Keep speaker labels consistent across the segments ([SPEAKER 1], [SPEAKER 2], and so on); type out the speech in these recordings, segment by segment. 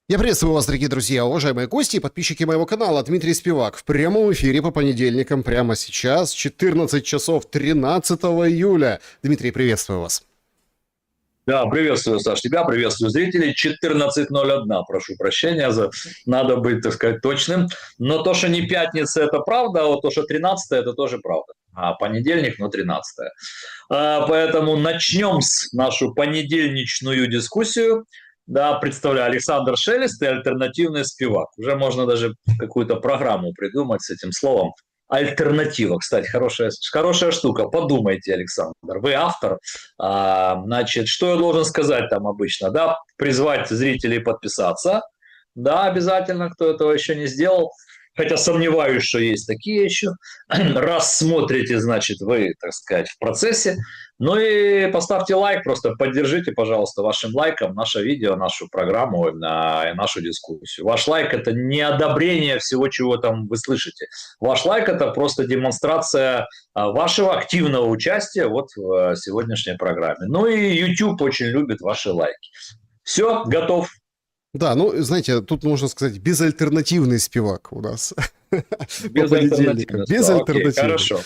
[SPEAKER 1] Я приветствую вас, дорогие друзья, уважаемые гости и подписчики моего канала. Дмитрий Спивак в прямом эфире по понедельникам прямо сейчас, 14 часов 13 июля. Дмитрий, приветствую вас.
[SPEAKER 2] Да, приветствую, Саш, тебя, приветствую зрителей. 14:01, прошу прощения, надо быть, так сказать, точным. Но то, что не пятница, это правда, а вот то, что 13 это тоже правда. А понедельник, но 13. Поэтому начнем нашу понедельничную дискуссию. Да, представляю, Александр Шелест и альтернативный Спивак. Уже можно даже какую-то программу придумать с этим словом. Альтернатива, кстати, хорошая штука. Подумайте, Александр, вы автор. Значит, что я должен сказать там обычно? Да, призвать зрителей подписаться. Да, обязательно, кто этого еще не сделал. Хотя сомневаюсь, что есть такие еще. Раз смотрите, значит, вы, так сказать, в процессе. Ну и поставьте лайк, просто поддержите, пожалуйста, вашим лайком наше видео, нашу программу, нашу дискуссию. Ваш лайк – это не одобрение всего, чего там вы слышите. Ваш лайк – это просто демонстрация вашего активного участия вот в сегодняшней программе. Ну и YouTube очень любит ваши лайки. Все, готов.
[SPEAKER 1] Да, ну, знаете, тут можно сказать безальтернативный Спивак у нас. По понедельникам.
[SPEAKER 2] Безальтернативно. Окей,
[SPEAKER 1] Безальтернативный.
[SPEAKER 2] хорошо.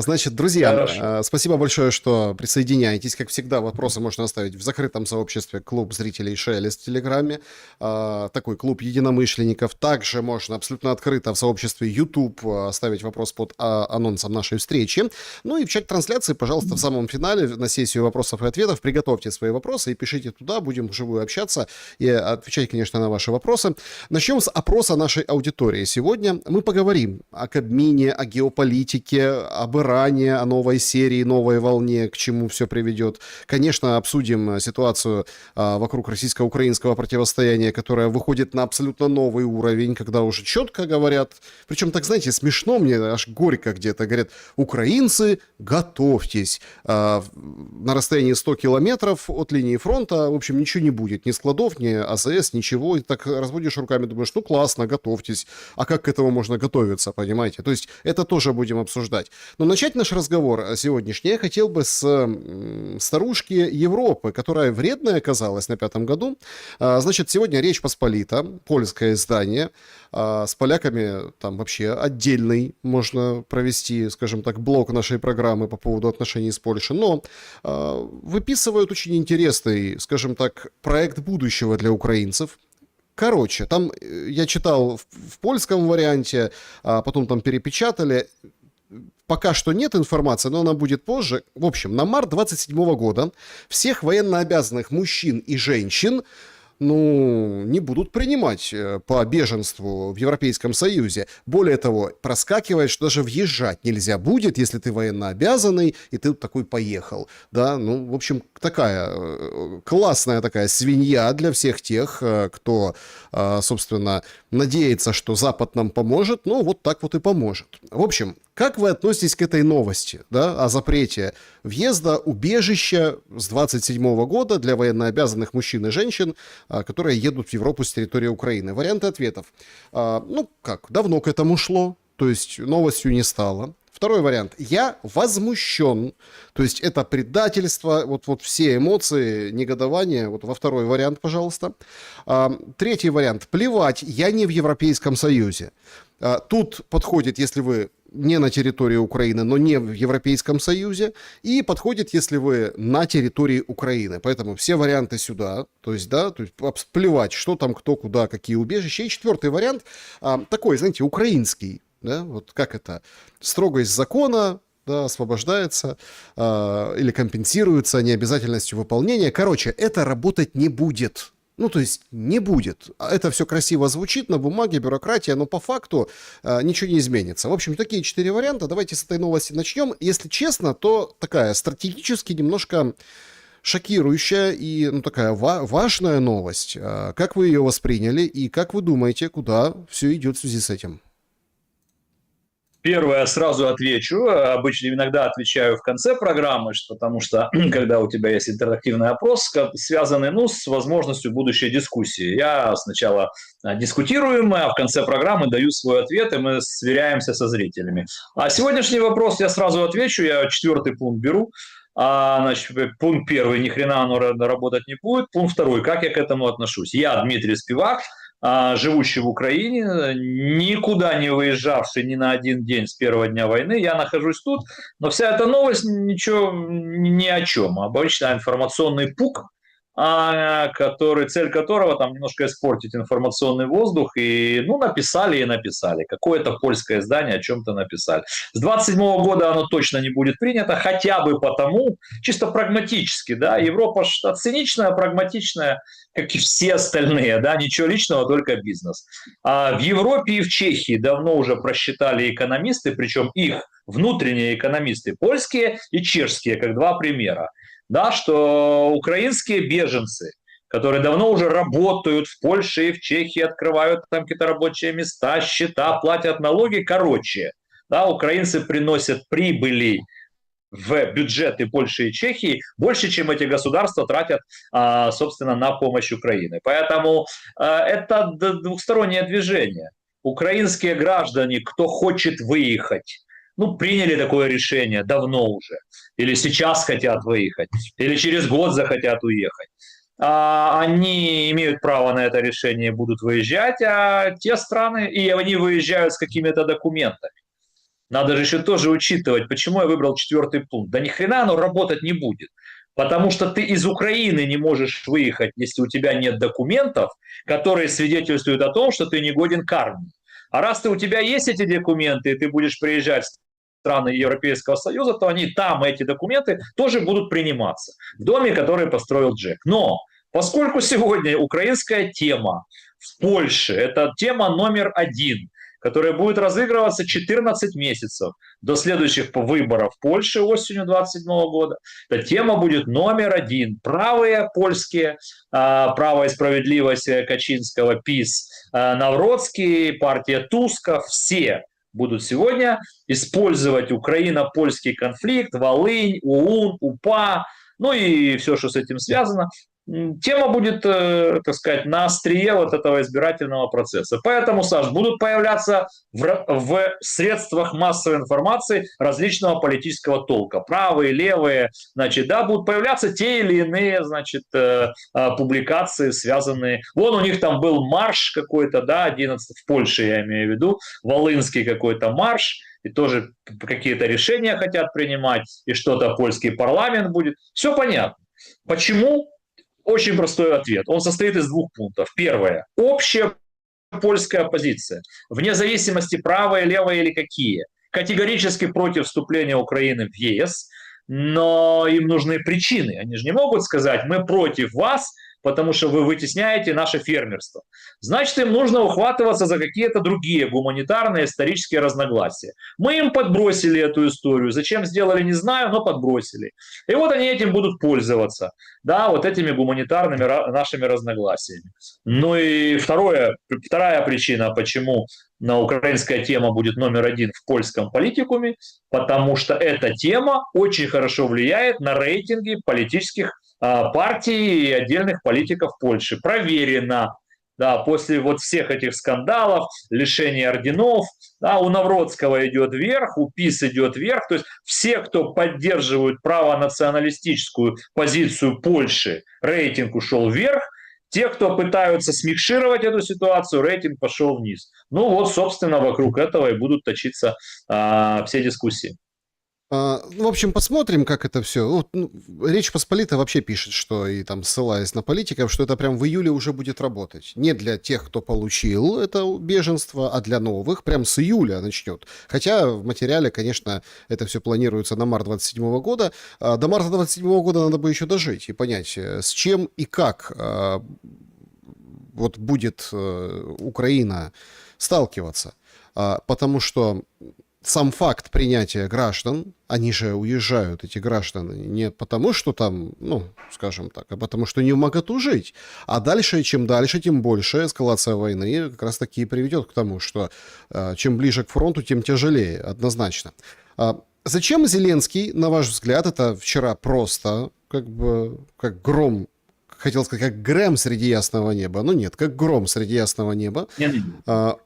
[SPEAKER 1] Значит, друзья,
[SPEAKER 2] Хорошо.
[SPEAKER 1] спасибо большое, что присоединяетесь. Как всегда, вопросы можно оставить в закрытом сообществе «Клуб зрителей Шелест» в Телеграме. Такой клуб единомышленников. Также можно абсолютно открыто в сообществе YouTube оставить вопрос под анонсом нашей встречи. Ну и в чате трансляции, пожалуйста, в самом финале на сессию вопросов и ответов приготовьте свои вопросы и пишите туда. Будем вживую общаться и отвечать, конечно, на ваши вопросы. Начнем с опроса нашей аудитории. Сегодня мы поговорим о Кабмине, о геополитике, об Иране, о новой серии, новой волне, к чему все приведет. Конечно, обсудим ситуацию вокруг российско-украинского противостояния, которая выходит на абсолютно новый уровень, когда уже четко говорят, причем так, знаете, смешно мне, аж горько где-то, говорят, украинцы, готовьтесь. На расстоянии 100 километров от линии фронта, в общем, ничего не будет, ни складов, ни АЗС, ничего. И так разводишь руками, думаешь, ну классно, готовьтесь. А как к этому можно готовиться, понимаете? То есть это тоже будем обсуждать. Но начать наш разговор сегодняшний я хотел бы с старушки Европы, которая вредная оказалась на 5-м году. Значит, сегодня «Речь Посполита», польское издание. С поляками там вообще отдельный можно провести, скажем так, блок нашей программы по поводу отношений с Польшей. Но выписывают очень интересный, скажем так, проект будущего для украинцев. Короче, там я читал в польском варианте, а потом там перепечатали. Пока что нет информации, но она будет позже. В общем, на март 27 года всех военнообязанных мужчин и женщин не будут принимать по беженству в Европейском Союзе. Более того, проскакивает, что даже въезжать нельзя будет, если ты военнообязанный, и ты такой поехал. Да, в общем, такая классная такая свинья для всех тех, кто, собственно, надеется, что Запад нам поможет, вот так вот и поможет. В общем, как вы относитесь к этой новости, да, о запрете въезда, убежища с 27 года для военнообязанных мужчин и женщин, которые едут в Европу с территории Украины? Варианты ответов. Давно к этому шло, то есть новостью не стало. Второй вариант. Я возмущен. То есть это предательство, вот все эмоции, негодование. Вот во второй вариант, пожалуйста. Третий вариант. Плевать, я не в Европейском Союзе. Тут подходит, если вы не на территории Украины, но не в Европейском Союзе. И подходит, если вы на территории Украины. Поэтому все варианты сюда. То есть плевать, что там, кто, куда, какие убежища. И четвертый вариант, такой, знаете, украинский. Да, вот как это? Строгость закона, да, освобождается или компенсируется необязательностью выполнения. Короче, это работать не будет. То есть не будет. Это все красиво звучит на бумаге, бюрократия, но по факту ничего не изменится. В общем, такие 4 варианта. Давайте с этой новости начнем. Если честно, то такая стратегически немножко шокирующая и такая важная новость. Как вы ее восприняли и как вы думаете, куда все идет в связи с этим?
[SPEAKER 2] Первое, сразу отвечу. Обычно иногда отвечаю в конце программы, потому что когда у тебя есть интерактивный опрос, связанный с возможностью будущей дискуссии. Я сначала дискутируем, а в конце программы даю свой ответ, и мы сверяемся со зрителями. А сегодняшний вопрос я сразу отвечу, я 4-й пункт беру. Значит, пункт 1, ни хрена оно работать не будет. Пункт 2, как я к этому отношусь. Я, Дмитрий Спивак, живущий в Украине, никуда не выезжавший ни на один день с первого дня войны. Я нахожусь тут, но вся эта новость ничего ни о чем. Обычно информационный пук, цель которого там немножко испортить информационный воздух. И, написали и написали. Какое-то польское издание о чем-то написали. С 27 года оно точно не будет принято, хотя бы потому, чисто прагматически, да, Европа циничная, прагматичная, как и все остальные, да, ничего личного, только бизнес. А в Европе и в Чехии давно уже просчитали экономисты, причем их внутренние экономисты, польские и чешские, как два примера, да, что украинские беженцы, которые давно уже работают в Польше и в Чехии, открывают там какие-то рабочие места, счета, платят налоги, да, украинцы приносят прибыли в бюджеты Польши и Чехии больше, чем эти государства тратят, собственно, на помощь Украине. Поэтому это двухстороннее движение. Украинские граждане, кто хочет выехать, приняли такое решение давно уже, или сейчас хотят выехать, или через год захотят уехать. Они имеют право на это решение, будут выезжать, а те страны, и они выезжают с какими-то документами. Надо же еще тоже учитывать, почему я выбрал 4-й пункт. Да ни хрена оно работать не будет. Потому что ты из Украины не можешь выехать, если у тебя нет документов, которые свидетельствуют о том, что ты не годен к армии. А раз у тебя есть эти документы, и ты будешь приезжать в страны Европейского Союза, то там эти документы тоже будут приниматься в доме, который построил Джек. Но поскольку сегодня украинская тема в Польше – это тема номер 1, которая будет разыгрываться 14 месяцев до следующих выборов в Польше осенью 2027 года. Эта тема будет номер 1. Правые польские, «Право и справедливость» Качинского, ПиС, Навроцкий, партия Туска, все будут сегодня использовать украино-польский конфликт, Волынь, ОУН, УПА, и все, что с этим связано. Тема будет, так сказать, на острие вот этого избирательного процесса. Поэтому, Саш, будут появляться в средствах массовой информации различного политического толка. Правые, левые, будут появляться те или иные, публикации, связанные... Вон у них там был марш какой-то, 11 в Польше, я имею в виду, волынский какой-то марш, и тоже какие-то решения хотят принимать, и что-то польский парламент будет. Все понятно. Почему? Очень простой ответ. Он состоит из 2 пунктов. Первое. Общая польская оппозиция, вне зависимости, правая, левая или какие, категорически против вступления Украины в ЕС, но им нужны причины. Они же не могут сказать: мы против вас, потому что вы вытесняете наше фермерство. Значит, им нужно ухватываться за какие-то другие гуманитарные исторические разногласия. Мы им подбросили эту историю. Зачем сделали, не знаю, но подбросили. И вот они этим будут пользоваться. Вот этими гуманитарными нашими разногласиями. И вторая причина, почему украинская тема будет номер 1 в польском политикуме, потому что эта тема очень хорошо влияет на рейтинги политических партий и отдельных политиков Польши. Проверено. После всех этих скандалов, лишения орденов, у Навроцкого идет вверх, у ПиС идет вверх. То есть все, кто поддерживают правонационалистическую позицию Польши, рейтинг ушел вверх. Те, кто пытаются смикшировать эту ситуацию, рейтинг пошел вниз. Собственно, вокруг этого и будут точиться все дискуссии.
[SPEAKER 1] В общем, посмотрим, как это все. Речь Посполита вообще пишет, что, и там ссылаясь на политиков, что это прям в июле уже будет работать. Не для тех, кто получил это беженство, а для новых. Прям с июля начнет. Хотя в материале, конечно, это все планируется на март 27 года. До марта 27 года надо бы еще дожить и понять, с чем и как будет Украина сталкиваться. Потому что сам факт принятия граждан, они же уезжают, эти граждане, не потому, что там, скажем так, а потому, что не могут жить. А дальше, тем больше эскалация войны как раз-таки приведет к тому, что чем ближе к фронту, тем тяжелее, однозначно. Зачем Зеленский, на ваш взгляд, это вчера просто, как гром, хотел сказать, как Грэм среди ясного неба, но нет, как гром среди ясного неба,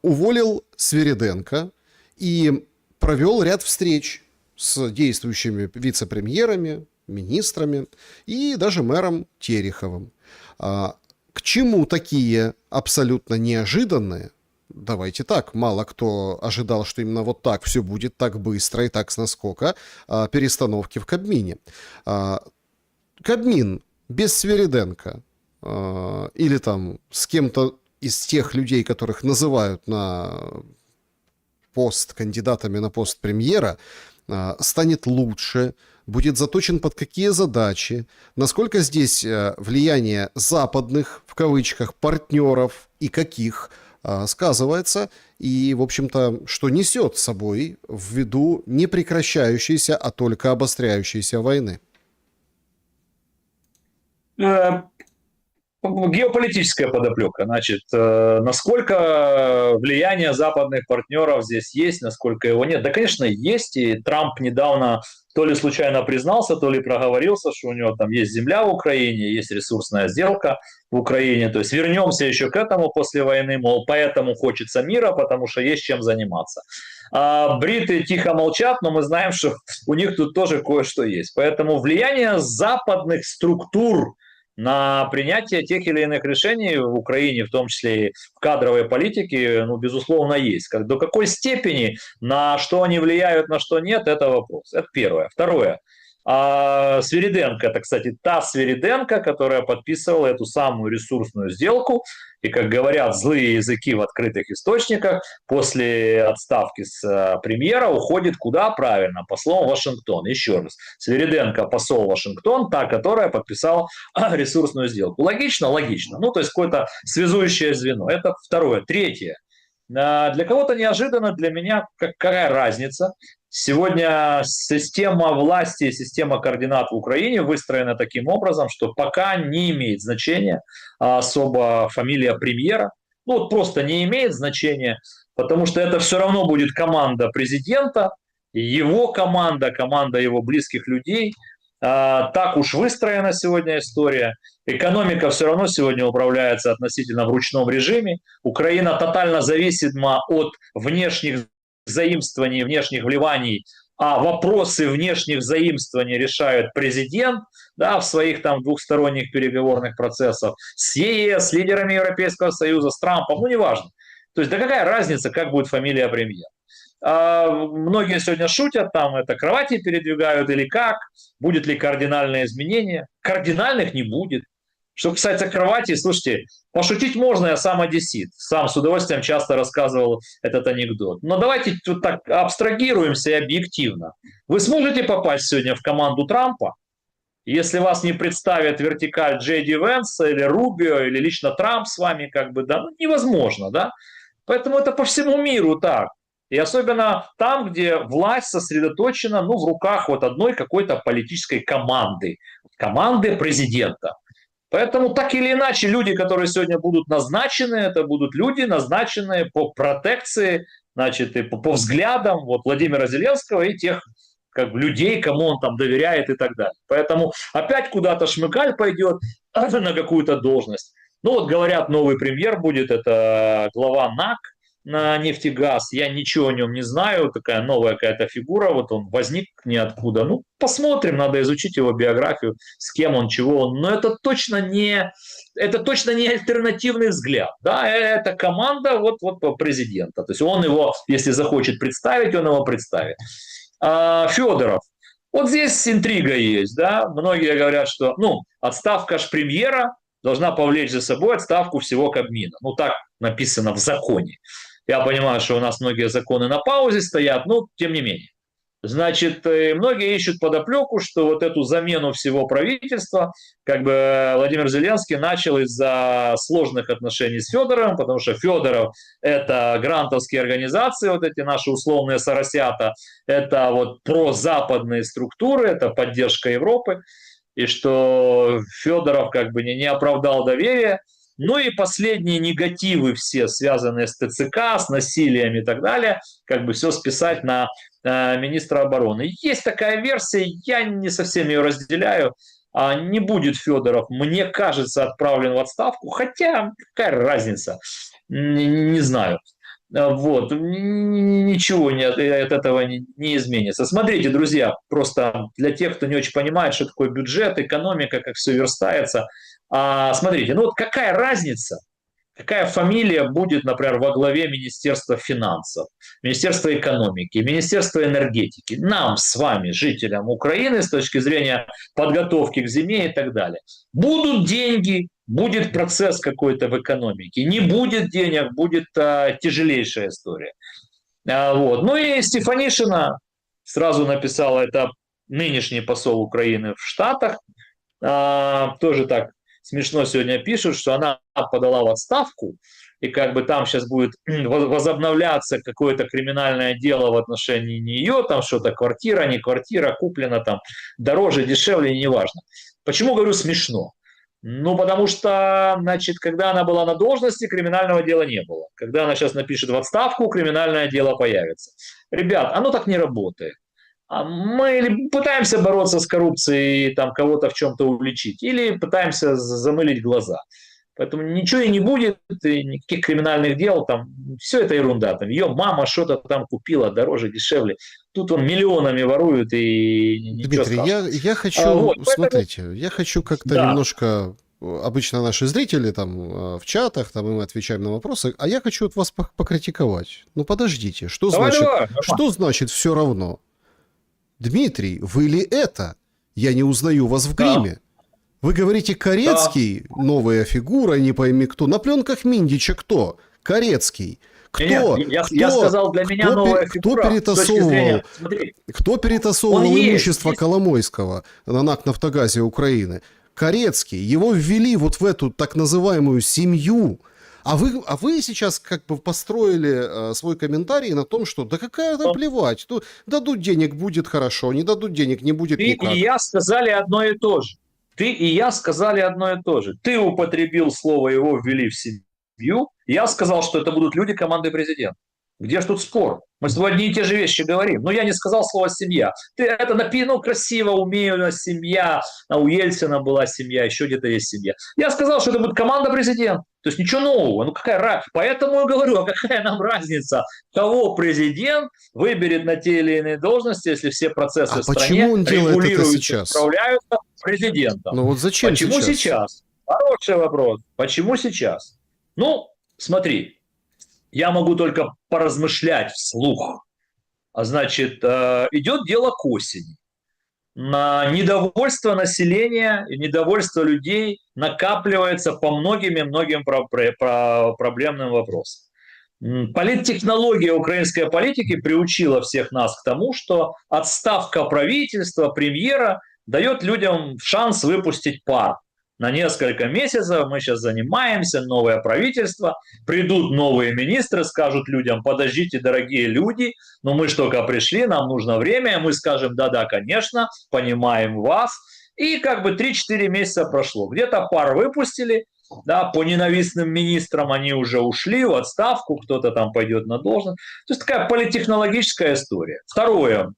[SPEAKER 1] уволил Свириденко и провел ряд встреч с действующими вице-премьерами, министрами и даже мэром Тереховым. К чему такие абсолютно неожиданные? Давайте так, мало кто ожидал, что именно вот так все будет, так быстро и так с наскока, перестановки в Кабмине. Кабмин без Свириденко или там с кем-то из тех людей, которых называют на пост кандидатами на пост премьера, станет лучше, будет заточен под какие задачи, насколько здесь влияние западных, в кавычках, партнеров и каких сказывается, и, в общем-то, что несет с собой ввиду не прекращающейся, а только обостряющейся войны.
[SPEAKER 2] Геополитическая подоплека. Значит, насколько влияние западных партнеров здесь есть, насколько его нет? Да, конечно, есть. И Трамп недавно то ли случайно признался, то ли проговорился, что у него там есть земля в Украине, есть ресурсная сделка в Украине. То есть вернемся еще к этому после войны, мол, поэтому хочется мира, потому что есть чем заниматься. А бриты тихо молчат, но мы знаем, что у них тут тоже кое-что есть. Поэтому влияние западных структур на принятие тех или иных решений в Украине, в том числе и в кадровой политике, ну, безусловно, есть. До какой степени, на что они влияют, на что нет, это вопрос. Это первое. Второе. Свириденко, это, кстати, та Свириденко, которая подписывала эту самую ресурсную сделку. И, как говорят злые языки в открытых источниках, после отставки с премьера уходит куда? Правильно, послом в Вашингтон. Еще раз, Свириденко посол в Вашингтон, та, которая подписала ресурсную сделку. Логично? Логично. Ну, то есть какое-то связующее звено. Это второе. Третье. Для кого-то неожиданно, для меня какая разница? Сегодня система власти, система координат в Украине выстроена таким образом, что пока не имеет значения особо фамилия премьера. Ну вот просто не имеет значения, потому что это все равно будет команда президента, его команда, команда его близких людей. Так уж выстроена сегодня история. Экономика все равно сегодня управляется относительно в ручном режиме. Украина тотально зависима от внешних заимствований, внешних вливаний, а вопросы внешних заимствований решает президент, да, в своих там двухсторонних переговорных процессах с ЕС, с лидерами Европейского Союза, с Трампом, ну неважно. То есть да какая разница, как будет фамилия премьера? Многие сегодня шутят, там это кровати передвигают или как, будет ли кардинальное изменение. Кардинальных не будет. Что касается кровати, слушайте, пошутить можно, я сам одессит. Сам с удовольствием часто рассказывал этот анекдот. Но давайте тут так абстрагируемся и объективно. Вы сможете попасть сегодня в команду Трампа, если вас не представят вертикаль Джей Ди Венса или Рубио, или лично Трамп с вами, как бы, да, ну, невозможно, да? Поэтому это по всему миру так. И особенно там, где власть сосредоточена, ну, в руках вот одной какой-то политической команды президента. Поэтому так или иначе люди, которые сегодня будут назначены, это будут люди, назначенные по протекции, значит, и по взглядам вот Владимира Зеленского и тех как бы, людей, кому он там доверяет и так далее. Поэтому опять куда-то Шмыгаль пойдет на какую-то должность. Ну вот говорят, новый премьер будет, это глава НАК на нефтегаз. Я ничего о нем не знаю, такая новая какая-то фигура, вот он возник ниоткуда. Ну, посмотрим, надо изучить его биографию, с кем он, чего он. Но это точно не альтернативный взгляд. Да, это команда вот президента. То есть он его, если захочет представить, он его представит. Федоров. Вот здесь интрига есть, да. Многие говорят, что, отставка ж премьера должна повлечь за собой отставку всего Кабмина. Ну, так написано в законе. Я понимаю, что у нас многие законы на паузе стоят, но тем не менее. Значит, многие ищут подоплеку, что вот эту замену всего правительства как бы Владимир Зеленский начал из-за сложных отношений с Федоровым, потому что Федоров – это грантовские организации, вот эти наши условные соросята, это вот прозападные структуры, это поддержка Европы, и что Федоров как бы не оправдал доверия. Ну и последние негативы все, связанные с ТЦК, с насилием и так далее, как бы все списать на министра обороны. Есть такая версия, я не совсем ее разделяю. Не будет Федоров, мне кажется, отправлен в отставку, хотя какая разница, не знаю. Вот, ничего от этого не изменится. Смотрите, друзья, просто для тех, кто не очень понимает, что такое бюджет, экономика, как все верстается, Смотрите, ну вот какая разница, какая фамилия будет, например, во главе Министерства финансов, Министерства экономики, Министерства энергетики, нам с вами, жителям Украины, с точки зрения подготовки к зиме и так далее. Будут деньги, будет процесс какой-то в экономике, не будет денег, будет тяжелейшая история. Вот. Ну и Стефанишина сразу написала, это нынешний посол Украины в Штатах, тоже так смешно сегодня пишут, что она подала в отставку, и как бы там сейчас будет возобновляться какое-то криминальное дело в отношении нее, там что-то квартира, не квартира, куплена там дороже, дешевле, неважно. Почему говорю смешно? Ну, потому что, значит, когда она была на должности, криминального дела не было. Когда она сейчас напишет в отставку, криминальное дело появится. Ребят, оно так не работает. Мы пытаемся бороться с коррупцией, там кого-то в чем-то уличить, или пытаемся замылить глаза. Поэтому ничего и не будет, и никаких криминальных дел, там, все это ерунда. Там, ее мама что-то там купила дороже, дешевле. Тут он миллионами воруют, и ничего
[SPEAKER 1] Дмитрий,
[SPEAKER 2] страшного.
[SPEAKER 1] я хочу,
[SPEAKER 2] Вот,
[SPEAKER 1] смотрите, я хочу как-то
[SPEAKER 2] да,
[SPEAKER 1] немножко, обычно наши зрители там в чатах, там и мы отвечаем на вопросы, а я хочу от вас покритиковать. Ну подождите,
[SPEAKER 2] давай, давай.
[SPEAKER 1] что значит все равно? Дмитрий, вы ли это? Я не узнаю вас в гриме. Вы говорите, Корецкий, новая фигура, не пойми кто. На пленках Миндича кто? Корецкий. Кто?
[SPEAKER 2] Нет, я сказал, для меня новая фигура.
[SPEAKER 1] Кто перетасовывал имущество Коломойского на НАК «Нафтогазе» Украины? Корецкий. Его ввели вот в эту так называемую семью. А вы сейчас как бы построили свой комментарий на том, что да какая там плевать, ну, дадут денег, будет хорошо, не дадут денег, не будет никак.
[SPEAKER 2] Ты и я сказали одно и то же. Ты употребил слово, его ввели в семью. Я сказал, что это будут люди команды президента. Где ж тут спор? Мы с тобой одни и те же вещи говорим. Но я не сказал слово «семья». Ты это написано красиво, умею, семья. У Ельцина была семья, еще где-то есть семья. Я сказал, что это будет команда президента. То есть ничего нового. Ну какая разница? Поэтому я говорю, а какая нам разница, кого президент выберет на те или иные должности, если все процессы в стране регулируются, управляются президентом.
[SPEAKER 1] Ну вот зачем
[SPEAKER 2] Почему сейчас? Хороший вопрос. Почему сейчас? Ну, смотри. Я могу только поразмышлять вслух. Значит, идет дело к осени. На недовольство населения, недовольство людей накапливается по многим проблемным вопросам. Политтехнология украинской политики приучила всех нас к тому, что отставка правительства, премьера дает людям шанс выпустить пар. На несколько месяцев мы сейчас занимаемся, новое правительство, придут новые министры, скажут людям: подождите, дорогие люди, но мы же только пришли, нам нужно время, мы скажем: да-да, конечно, понимаем вас. И как бы 3-4 месяца прошло. Где-то пар выпустили, да, по ненавистным министрам они уже ушли в отставку, кто-то там пойдет на должность. То есть такая политтехнологическая история. Второе.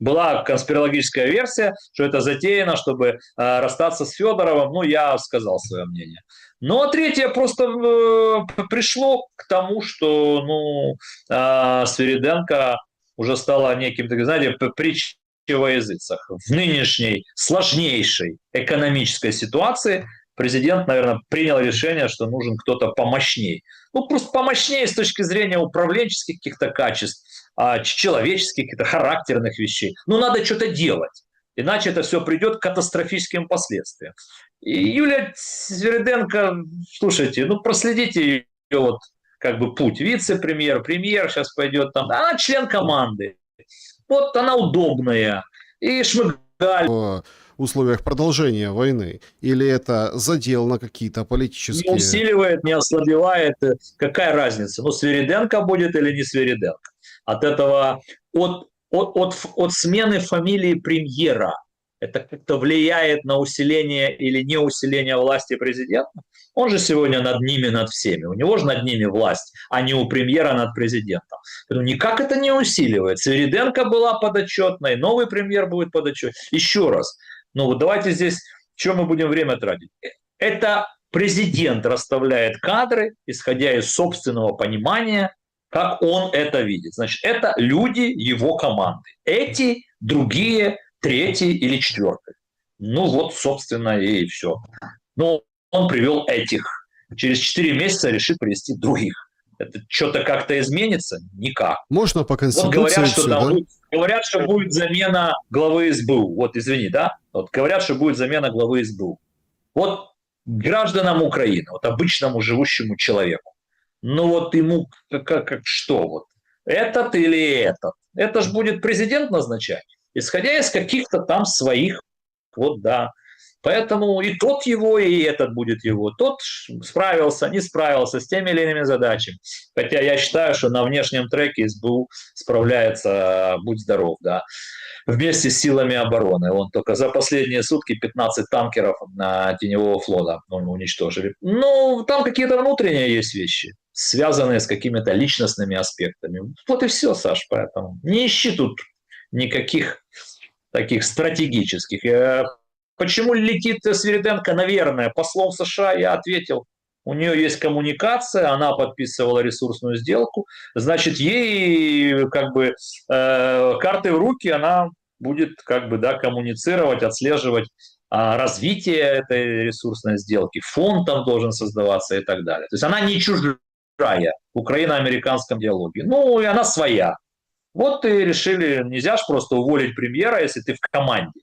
[SPEAKER 2] Была конспирологическая версия, что это затеяно, чтобы расстаться с Федоровым. Ну, я сказал свое мнение. Ну, а третье просто пришло к тому, что Свириденко уже стала неким, так знаете, притчей во языцах. В нынешней сложнейшей экономической ситуации президент, наверное, принял решение, что нужен кто-то помощней. Ну, просто помощнее с точки зрения управленческих каких-то качеств, человеческих, каких-то характерных вещей. Ну, надо что-то делать, иначе это все придет к катастрофическим последствиям. И Юлия Свириденко, слушайте, ну, проследите ее вот как бы путь. Вице-премьер, премьер сейчас пойдет там. Она член команды. Вот она удобная. И Шмыгаль.
[SPEAKER 1] В условиях продолжения войны? Или это задел на какие-то политические...
[SPEAKER 2] Не усиливает, не ослабевает. Какая разница? Ну, Свириденко будет или не Свириденко? От этого, от смены фамилии премьера, это как-то влияет на усиление или не усиление власти президента? Он же сегодня над ними, над всеми. У него же над ними власть, а не у премьера над президентом. Поэтому никак это не усиливает. Свириденко была подотчетной, новый премьер будет подотчетной. Еще раз. Ну вот давайте здесь, что мы будем время тратить? Это президент расставляет кадры, исходя из собственного понимания, как он это видит. Значит, это люди его команды. Эти, другие, третий или четвертый. Ну вот, собственно, и все. Ну, он привел этих. Через 4 месяца решит привести других. Это что-то как-то изменится? Никак.
[SPEAKER 1] Можно по
[SPEAKER 2] Вот
[SPEAKER 1] Конституции
[SPEAKER 2] говорят, что
[SPEAKER 1] все,
[SPEAKER 2] там
[SPEAKER 1] да?
[SPEAKER 2] говорят, что будет замена главы СБУ. Вот, извини, да? Вот говорят, что будет замена главы СБУ. Вот гражданам Украины, вот обычному живущему человеку, ну вот ему как что вот? Этот или этот? Это же будет президент назначать, исходя из каких-то там своих, вот да. Поэтому и тот его, и этот будет его. Тот справился, не справился с теми или иными задачами. Хотя я считаю, что на внешнем треке СБУ справляется, будь здоров, да, вместе с силами обороны. Он только за последние сутки 15 танкеров на теневого флота уничтожили. Ну, там какие-то внутренние есть вещи, связанные с какими-то личностными аспектами. Вот и все, Саш, поэтому не ищи тут никаких таких стратегических. Почему летит Свириденко, наверное, послом США, я ответил. У нее есть коммуникация, она подписывала ресурсную сделку, значит, ей как бы карты в руки, она будет как бы, да, коммуницировать, отслеживать развитие этой ресурсной сделки, фонд там должен создаваться и так далее. То есть она не чужая в украино-американском диалоге. Ну, и она своя. Вот и решили, нельзя же просто уволить премьера, если ты в команде.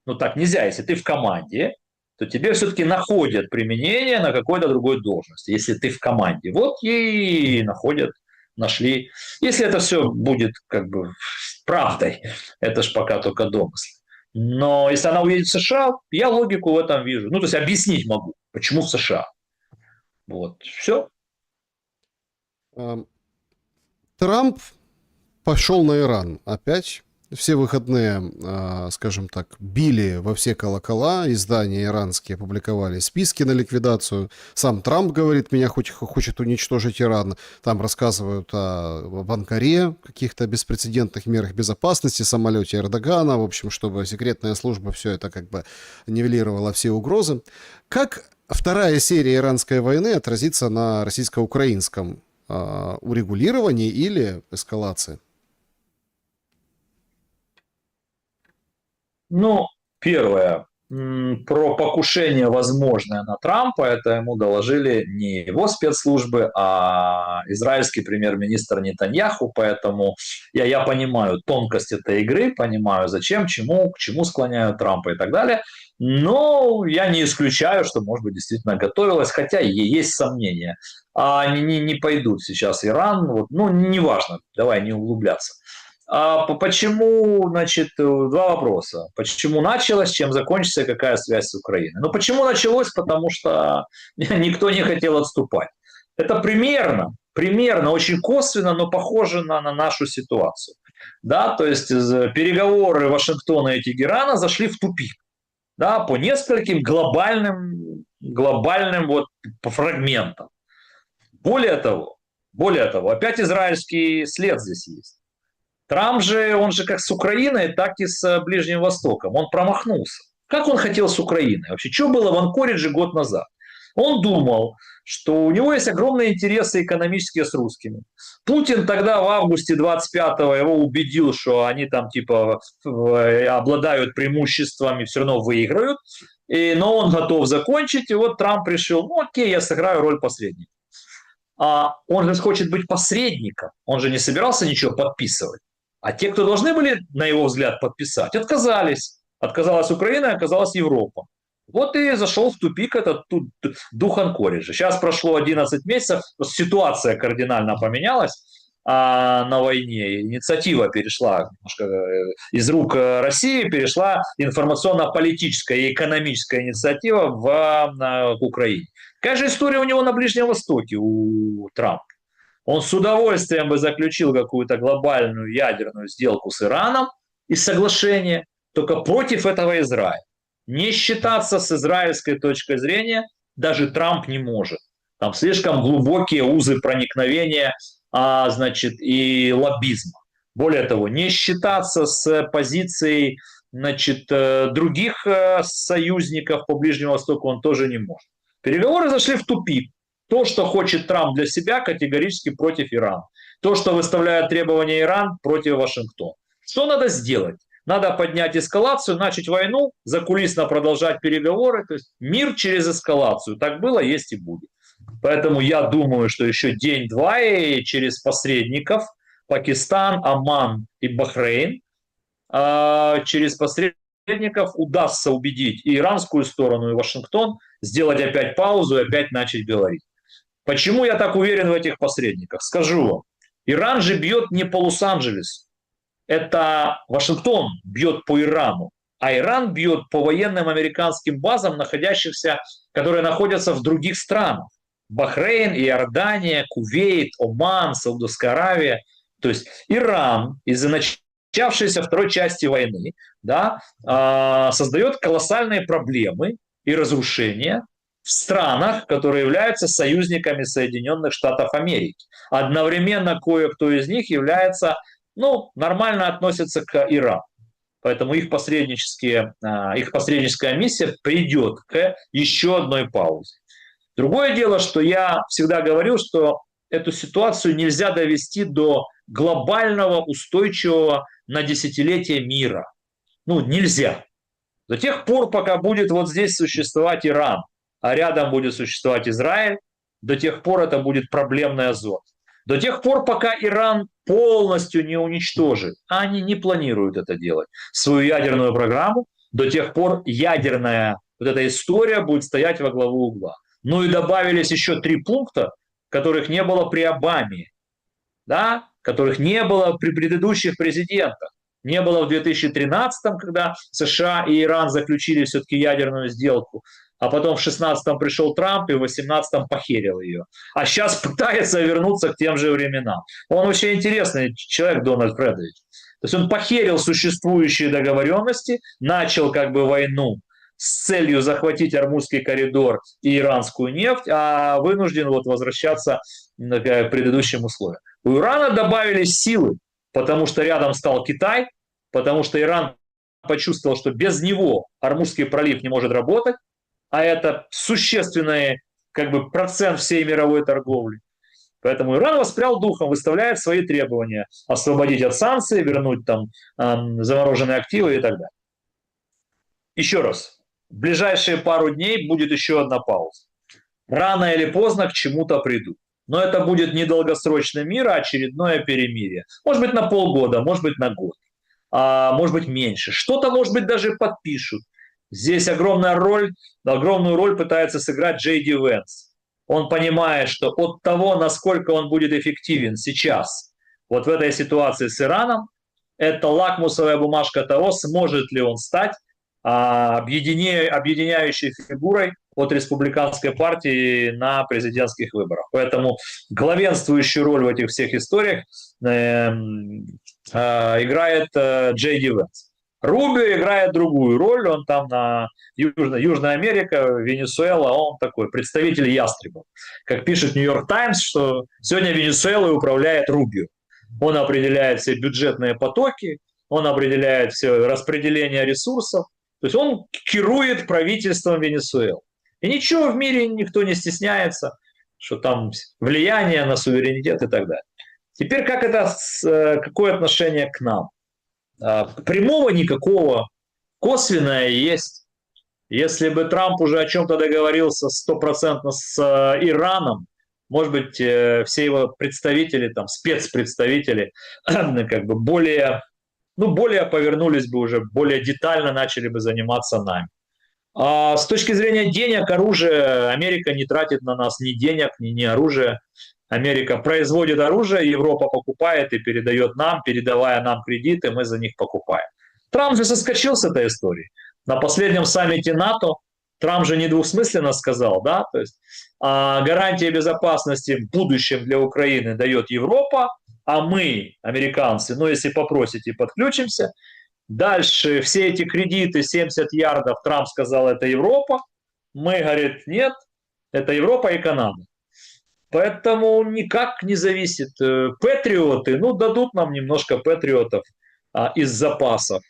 [SPEAKER 2] Ну так нельзя, если ты в команде, то тебе все-таки находят применение на какой-то другой должности, если ты в команде. Вот ей находят, нашли. Если это все будет как бы правдой, это ж пока только домысл. Но если она уедет в США, я логику в этом вижу. Ну, то есть объяснить могу, почему в США. Вот, все.
[SPEAKER 1] Трамп пошел на Иран опять. Все выходные, скажем так, били во все колокола, издания иранские публиковали списки на ликвидацию. Сам Трамп говорит, меня хочет уничтожить Иран. Там рассказывают об Анкаре, каких-то беспрецедентных мерах безопасности, самолете Эрдогана, в общем, чтобы секретная служба все это как бы нивелировала все угрозы. Как вторая серия иранской войны отразится на российско-украинском урегулировании или эскалации?
[SPEAKER 2] Ну, первое, про покушение возможное на Трампа, это ему доложили не его спецслужбы, а израильский премьер-министр Нетаньяху, поэтому я понимаю тонкость этой игры, понимаю зачем, чему, к чему склоняют Трампа и так далее, но я не исключаю, что, может быть, действительно готовилось, хотя и есть сомнения. Они не пойдут сейчас в Иран, вот, ну, неважно, давай не углубляться. Почему, значит, два вопроса. Почему началось, чем закончится, какая связь с Украиной? Ну, почему началось? Потому что никто не хотел отступать. Это примерно, очень косвенно, но похоже на нашу ситуацию. Да, то есть переговоры Вашингтона и Тегерана зашли в тупик. Да, по нескольким глобальным вот фрагментам. Более того, опять израильский след здесь есть. Трамп же, он же как с Украиной, так и с Ближним Востоком. Он промахнулся. Как он хотел с Украиной? Вообще, что было в Анкоридже год назад? Он думал, что у него есть огромные интересы экономические с русскими. Путин тогда в августе 25-го его убедил, что они там типа обладают преимуществами, все равно выиграют. Но он готов закончить. И вот Трамп решил, ну окей, я сыграю роль посредника. А он же хочет быть посредником. Он же не собирался ничего подписывать. А те, кто должны были, на его взгляд, подписать, отказались. Отказалась Украина, оказалась Европа. Вот и зашел в тупик этот дух Анкориджа. Сейчас прошло 11 месяцев, ситуация кардинально поменялась на войне. Инициатива перешла немножко из рук России, перешла информационно-политическая и экономическая инициатива в Украине. Какая же история у него на Ближнем Востоке, у Трампа? Он с удовольствием бы заключил какую-то глобальную ядерную сделку с Ираном и соглашение, только против этого Израиля. Не считаться с израильской точкой зрения даже Трамп не может. Там слишком глубокие узы проникновения, значит, и лоббизма. Более того, не считаться с позицией, значит, других союзников по Ближнему Востоку он тоже не может. Переговоры зашли в тупик. То, что хочет Трамп для себя, категорически против Ирана. То, что выставляет требования Иран, против Вашингтона. Что надо сделать? надо поднять эскалацию, начать войну, закулисно продолжать переговоры. То есть мир через эскалацию. Так было, есть и будет. Поэтому я думаю, что еще день-два и через посредников Пакистан, Оман и Бахрейн, через посредников удастся убедить и иранскую сторону, и Вашингтон сделать опять паузу и опять начать говорить. Почему я так уверен в этих посредниках? Скажу вам. Иран же бьет не по Лос-Анджелесу. Это Вашингтон бьет по Ирану. А Иран бьет по военным американским базам, которые находятся в других странах. Бахрейн, Иордания, Кувейт, Оман, Саудовская Аравия. То есть Иран из-за начавшейся второй части войны, да, создает колоссальные проблемы и разрушения в странах, которые являются союзниками Соединенных Штатов Америки. Одновременно кое-кто из них является, нормально относится к Ирану. Поэтому их посредническая миссия придет к еще одной паузе. Другое дело, что я всегда говорил, что эту ситуацию нельзя довести до глобального, устойчивого на десятилетия мира. Нельзя. До тех пор, пока будет вот здесь существовать Иран, а рядом будет существовать Израиль, до тех пор это будет проблемная зона. До тех пор, пока Иран полностью не уничтожит, а они не планируют это делать, свою ядерную программу, до тех пор ядерная вот эта история будет стоять во главу угла. И добавились еще 3 пункта, которых не было при Обаме, да, которых не было при предыдущих президентах. Не было в 2013-м, когда США и Иран заключили все-таки ядерную сделку, а потом в 2016-м пришел Трамп и в 2018-м похерил ее. А сейчас пытается вернуться к тем же временам. Он очень интересный человек, Дональд Фредович. То есть он похерил существующие договоренности, начал войну с целью захватить Ормузский коридор и иранскую нефть, а вынужден возвращаться к предыдущим условиям. У Ирана добавились силы, потому что рядом стал Китай, потому что Иран почувствовал, что без него Ормузский пролив не может работать, а это существенный процент всей мировой торговли. Поэтому Иран воспрял духом, выставляет свои требования: освободить от санкций, вернуть замороженные активы и так далее. Еще раз, в ближайшие пару дней будет еще одна пауза. Рано или поздно к чему-то придут. Но это будет не долгосрочный мир, а очередное перемирие. Может быть, на полгода, может быть, на год, может быть, меньше. Что-то, может быть, даже подпишут. Здесь огромную роль пытается сыграть Джей Ди Венс. Он понимает, что от того, насколько он будет эффективен сейчас, вот в этой ситуации с Ираном, это лакмусовая бумажка того, сможет ли он стать объединяющей фигурой от республиканской партии на президентских выборах. Поэтому главенствующую роль в этих всех историях играет Джей Ди Венс. Рубио играет другую роль, он там на Южная Америка, Венесуэла, он такой представитель ястребов. Как пишет Нью-Йорк Таймс, что сегодня Венесуэлой управляет Рубио. Он определяет все бюджетные потоки, он определяет все распределение ресурсов, то есть он керует правительством Венесуэлы. И ничего в мире никто не стесняется, что там влияние на суверенитет и так далее. Теперь какое отношение к нам? Прямого никакого, косвенное есть. Если бы Трамп уже о чем-то договорился 100% с Ираном, может быть, все его представители, спецпредставители, более повернулись бы уже, более детально начали бы заниматься нами. А с точки зрения денег, оружия, Америка не тратит на нас ни денег, ни оружия. Америка производит оружие, Европа покупает и передает нам, передавая нам кредиты, мы за них покупаем. Трамп же соскочил с этой истории. На последнем саммите НАТО Трамп же недвусмысленно сказал, да, то есть гарантии безопасности в будущем для Украины дает Европа, а мы, американцы, если попросите, подключимся. Дальше все эти кредиты, 70 ярдов, Трамп сказал, это Европа. Мы, говорит, нет, это Европа и Канада. Поэтому никак не зависит. Патриоты, дадут нам немножко патриотов из запасов.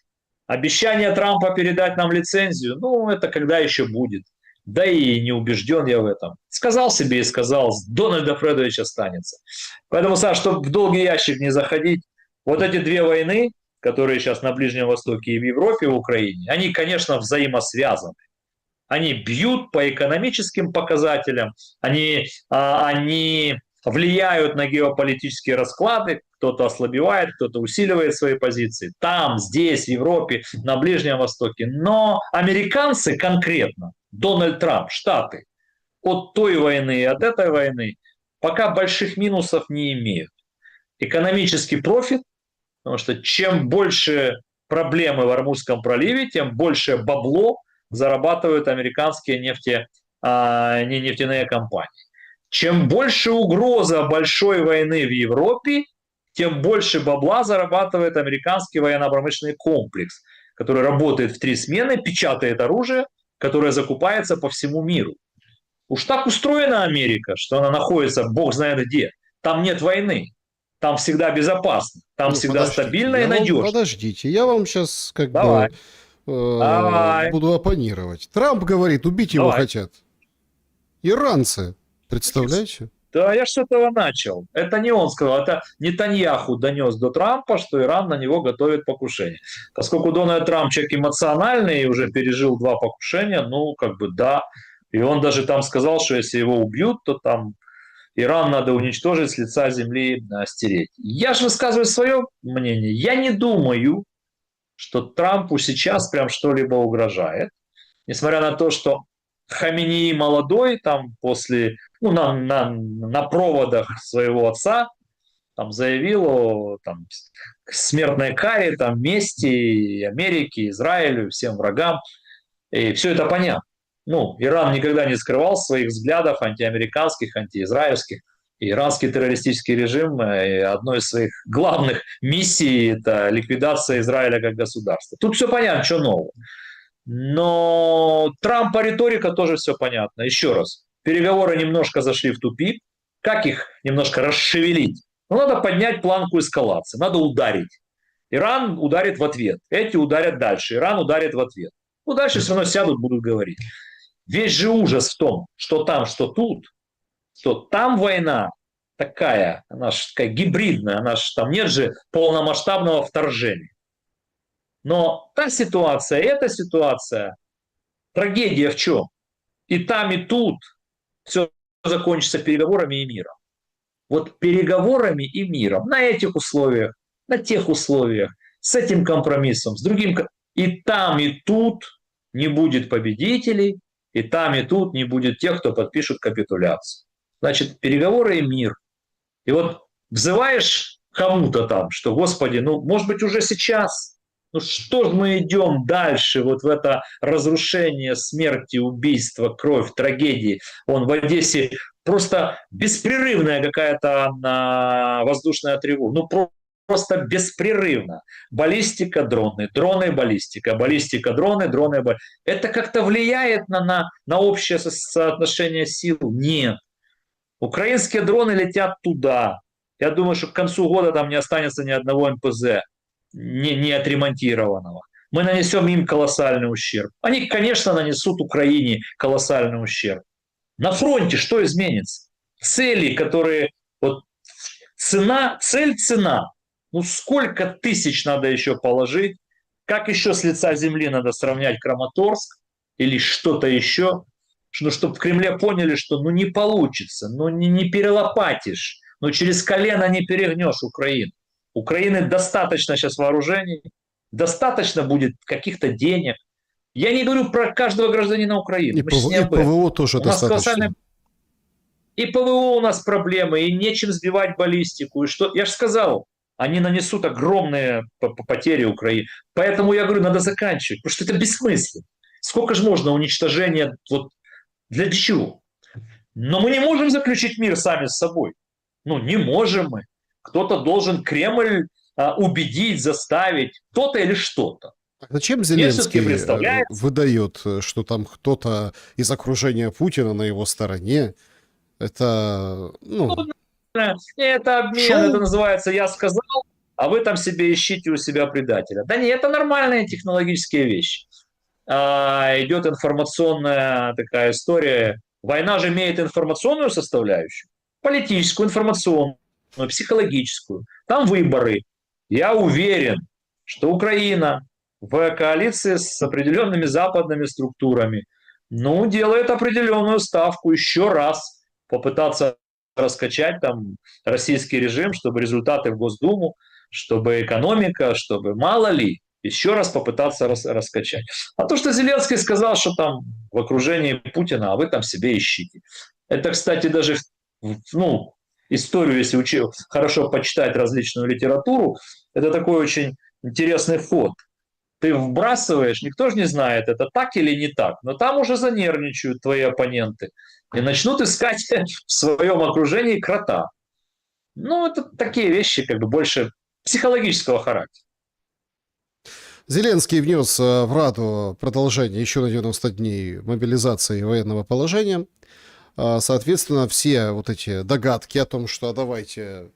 [SPEAKER 2] Обещание Трампа передать нам лицензию, это когда еще будет. Да и не убежден я в этом. Сказал себе и сказал, Дональда Фредовича останется. Поэтому, Саш, чтобы в долгий ящик не заходить, вот эти 2 войны, которые сейчас на Ближнем Востоке и в Европе, и в Украине, они, конечно, взаимосвязаны. Они бьют по экономическим показателям, они влияют на геополитические расклады, кто-то ослабевает, кто-то усиливает свои позиции. Там, здесь, в Европе, на Ближнем Востоке. Но американцы конкретно, Дональд Трамп, Штаты, от той войны и от этой войны пока больших минусов не имеют. Экономический профит, потому что чем больше проблемы в Ормузском проливе, тем больше бабло зарабатывают американские нефтяные компании. Чем больше угроза большой войны в Европе, тем больше бабла зарабатывает американский военно-промышленный комплекс, который работает в 3 смены, печатает оружие, которое закупается по всему миру. Уж так устроена Америка, что она находится бог знает где. Там нет войны, там всегда безопасно, там всегда стабильно и надежно.
[SPEAKER 1] Подождите, я вам сейчас
[SPEAKER 2] Давай.
[SPEAKER 1] Буду оппонировать. Трамп говорит, убить его хотят. Иранцы, представляете?
[SPEAKER 2] Да, я же с этого начал. Это не он сказал, это Нетаньяху донес до Трампа, что Иран на него готовит покушение. Поскольку Дональд Трамп человек эмоциональный и уже пережил 2 покушения, ну, как бы да. И он даже там сказал, что если его убьют, то там Иран надо уничтожить, с лица земли стереть. Я же высказываю свое мнение. Я не думаю, что Трампу сейчас прям что-либо угрожает. Несмотря на то, что Хаминеи молодой, там после, на проводах своего отца, там заявил о там, смертной каре, там, мести Америке, Израилю, всем врагам. И все это понятно. Ну, Иран никогда не скрывал своих взглядов антиамериканских, антиизраильских. И иранский террористический режим, одной из своих главных миссий – это ликвидация Израиля как государства. Тут все понятно, что нового. Но Трампа риторика тоже все понятно. Еще раз, переговоры немножко зашли в тупик. Как их немножко расшевелить? Ну, надо поднять планку эскалации, надо ударить. Иран ударит в ответ, эти ударят дальше, Иран ударит в ответ. Ну, дальше все равно сядут, будут говорить. Весь же ужас в том, что там, что тут, что там война такая, она же такая гибридная, там нет же полномасштабного вторжения. Но та ситуация, эта ситуация, трагедия в чем? И там, и тут все закончится переговорами и миром. Вот переговорами и миром на этих условиях, на тех условиях, с этим компромиссом, с другим. И там, и тут не будет победителей, и там, и тут не будет тех, кто подпишет капитуляцию. Значит, переговоры и мир. И вот взываешь кому-то там, что, Господи, ну, может быть, уже сейчас, ну что ж мы идем дальше вот в это разрушение, смерти, убийства, кровь, трагедии. Он в Одессе просто беспрерывная какая-то воздушная тревога. Ну, просто беспрерывно. Баллистика, дроны, дроны, баллистика, дроны, дроны, баллистика. Это как-то влияет на общее соотношение сил? Нет. Украинские дроны летят туда. Я думаю, что к концу года там не останется ни одного НПЗ не отремонтированного. Мы нанесем им колоссальный ущерб. Они, конечно, нанесут Украине колоссальный ущерб. На фронте что изменится? Цели, которые... Вот, цель, цена. Ну, сколько тысяч надо еще положить? Как еще с лица земли надо сравнять Краматорск или что-то еще? Ну, чтобы в Кремле поняли, что ну, не получится, ну, не перелопатишь, ну, через колено не перегнешь Украину. Украины достаточно сейчас вооружений, достаточно будет каких-то денег. Я не говорю про каждого гражданина Украины.
[SPEAKER 1] И ПВО тоже достаточно.
[SPEAKER 2] И ПВО у нас проблемы, и нечем сбивать баллистику. И что? Я же сказал, они нанесут огромные потери Украине. Поэтому я говорю, надо заканчивать, потому что это бессмысленно. Сколько же можно уничтожения, вот для чего? Но мы не можем заключить мир сами с собой. Ну, не можем мы. Кто-то должен Кремль убедить, заставить, кто-то или что-то.
[SPEAKER 1] Зачем Зеленский выдает, что там кто-то из окружения Путина на его стороне? Это,
[SPEAKER 2] это обмен, шоу? Это называется «я сказал, а вы там себе ищите у себя предателя». Да нет, это нормальные технологические вещи. Идет информационная такая история. Война же имеет информационную составляющую, политическую, информационную, психологическую. Там выборы. Я уверен, что Украина в коалиции с определенными западными структурами, ну, делает определенную ставку еще раз попытаться раскачать там российский режим, чтобы результаты в Госдуму, чтобы экономика, чтобы мало ли, еще раз попытаться раскачать. А то, что Зеленский сказал, что там в окружении Путина, а вы там себе ищите. Это, кстати, даже, ну, историю, если хорошо почитать различную литературу, это такой очень интересный ход. Ты вбрасываешь, никто же не знает, это так или не так, но там уже занервничают твои оппоненты и начнут искать в своем окружении крота. Ну, это такие вещи, как бы больше психологического характера.
[SPEAKER 1] Зеленский внес в Раду продолжение еще на 90 дней мобилизации военного положения. Соответственно, все вот эти догадки о том, что давайте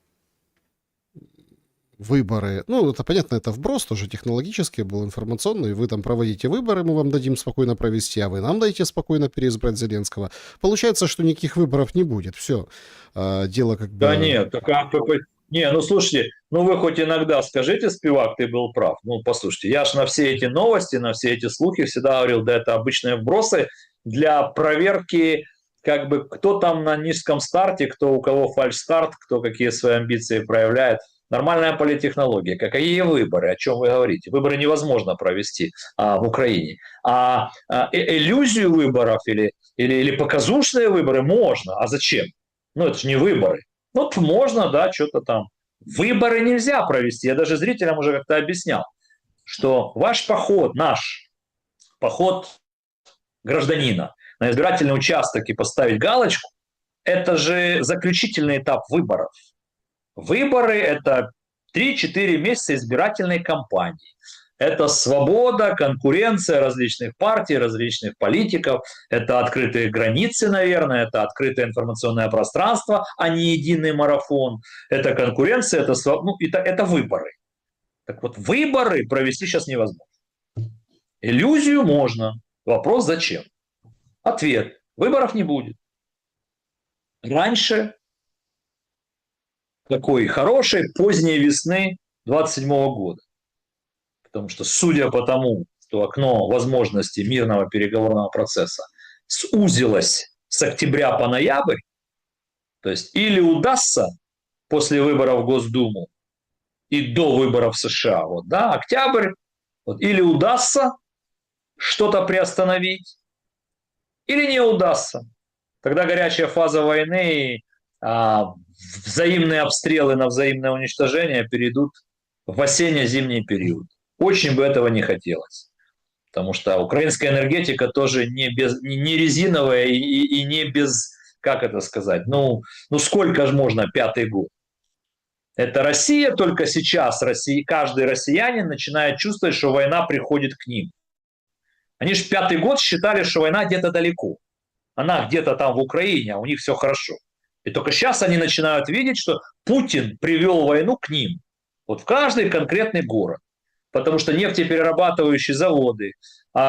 [SPEAKER 1] выборы, ну, это понятно, это вброс тоже технологический был, информационный, вы там проводите выборы, мы вам дадим спокойно провести, а вы нам дайте спокойно переизбрать Зеленского. Получается, что никаких выборов не будет, все, дело как бы...
[SPEAKER 2] Да нет, не, ну слушайте, ну вы хоть иногда скажите, Спивак, ты был прав. Ну, послушайте, я ж на все эти новости, на все эти слухи всегда говорил, да, это обычные вбросы для проверки, как бы, кто там на низком старте, кто у кого фальш-старт, кто какие свои амбиции проявляет. Нормальная политтехнология. Какие выборы? О чем вы говорите? Выборы невозможно провести в Украине. Иллюзию выборов или показушные выборы можно. А зачем? Ну, это же не выборы. Ну, можно, да, что-то там. Выборы нельзя провести. Я даже зрителям уже как-то объяснял, что ваш поход, наш поход гражданина на избирательный участок и поставить галочку, это же заключительный этап выборов. Выборы – это 3-4 месяца избирательной кампании. Это свобода, конкуренция различных партий, различных политиков. Это открытые границы, наверное, это открытое информационное пространство, а не единый марафон. Это конкуренция, это выборы. Так вот, выборы провести сейчас невозможно. Иллюзию можно. Вопрос зачем? Ответ. Выборов не будет. Раньше такой хорошей поздней весны 27 года. Потому что, судя по тому, что окно возможностей мирного переговорного процесса сузилось с октября по ноябрь, то есть или удастся после выборов в Госдуму и до выборов в США, вот, да, октябрь, вот, или удастся что-то приостановить, или не удастся. Тогда горячая фаза войны, взаимные обстрелы на взаимное уничтожение перейдут в осенне-зимний период. Очень бы этого не хотелось. Потому что украинская энергетика тоже не резиновая и не без, как это сказать, ну сколько же можно 5-й год. Это Россия, только сейчас каждый россиянин начинает чувствовать, что война приходит к ним. Они же 5-й год считали, что война где-то далеко. Она где-то там в Украине, а у них все хорошо. И только сейчас они начинают видеть, что Путин привел войну к ним. Вот в каждый конкретный город. Потому что нефтеперерабатывающие заводы,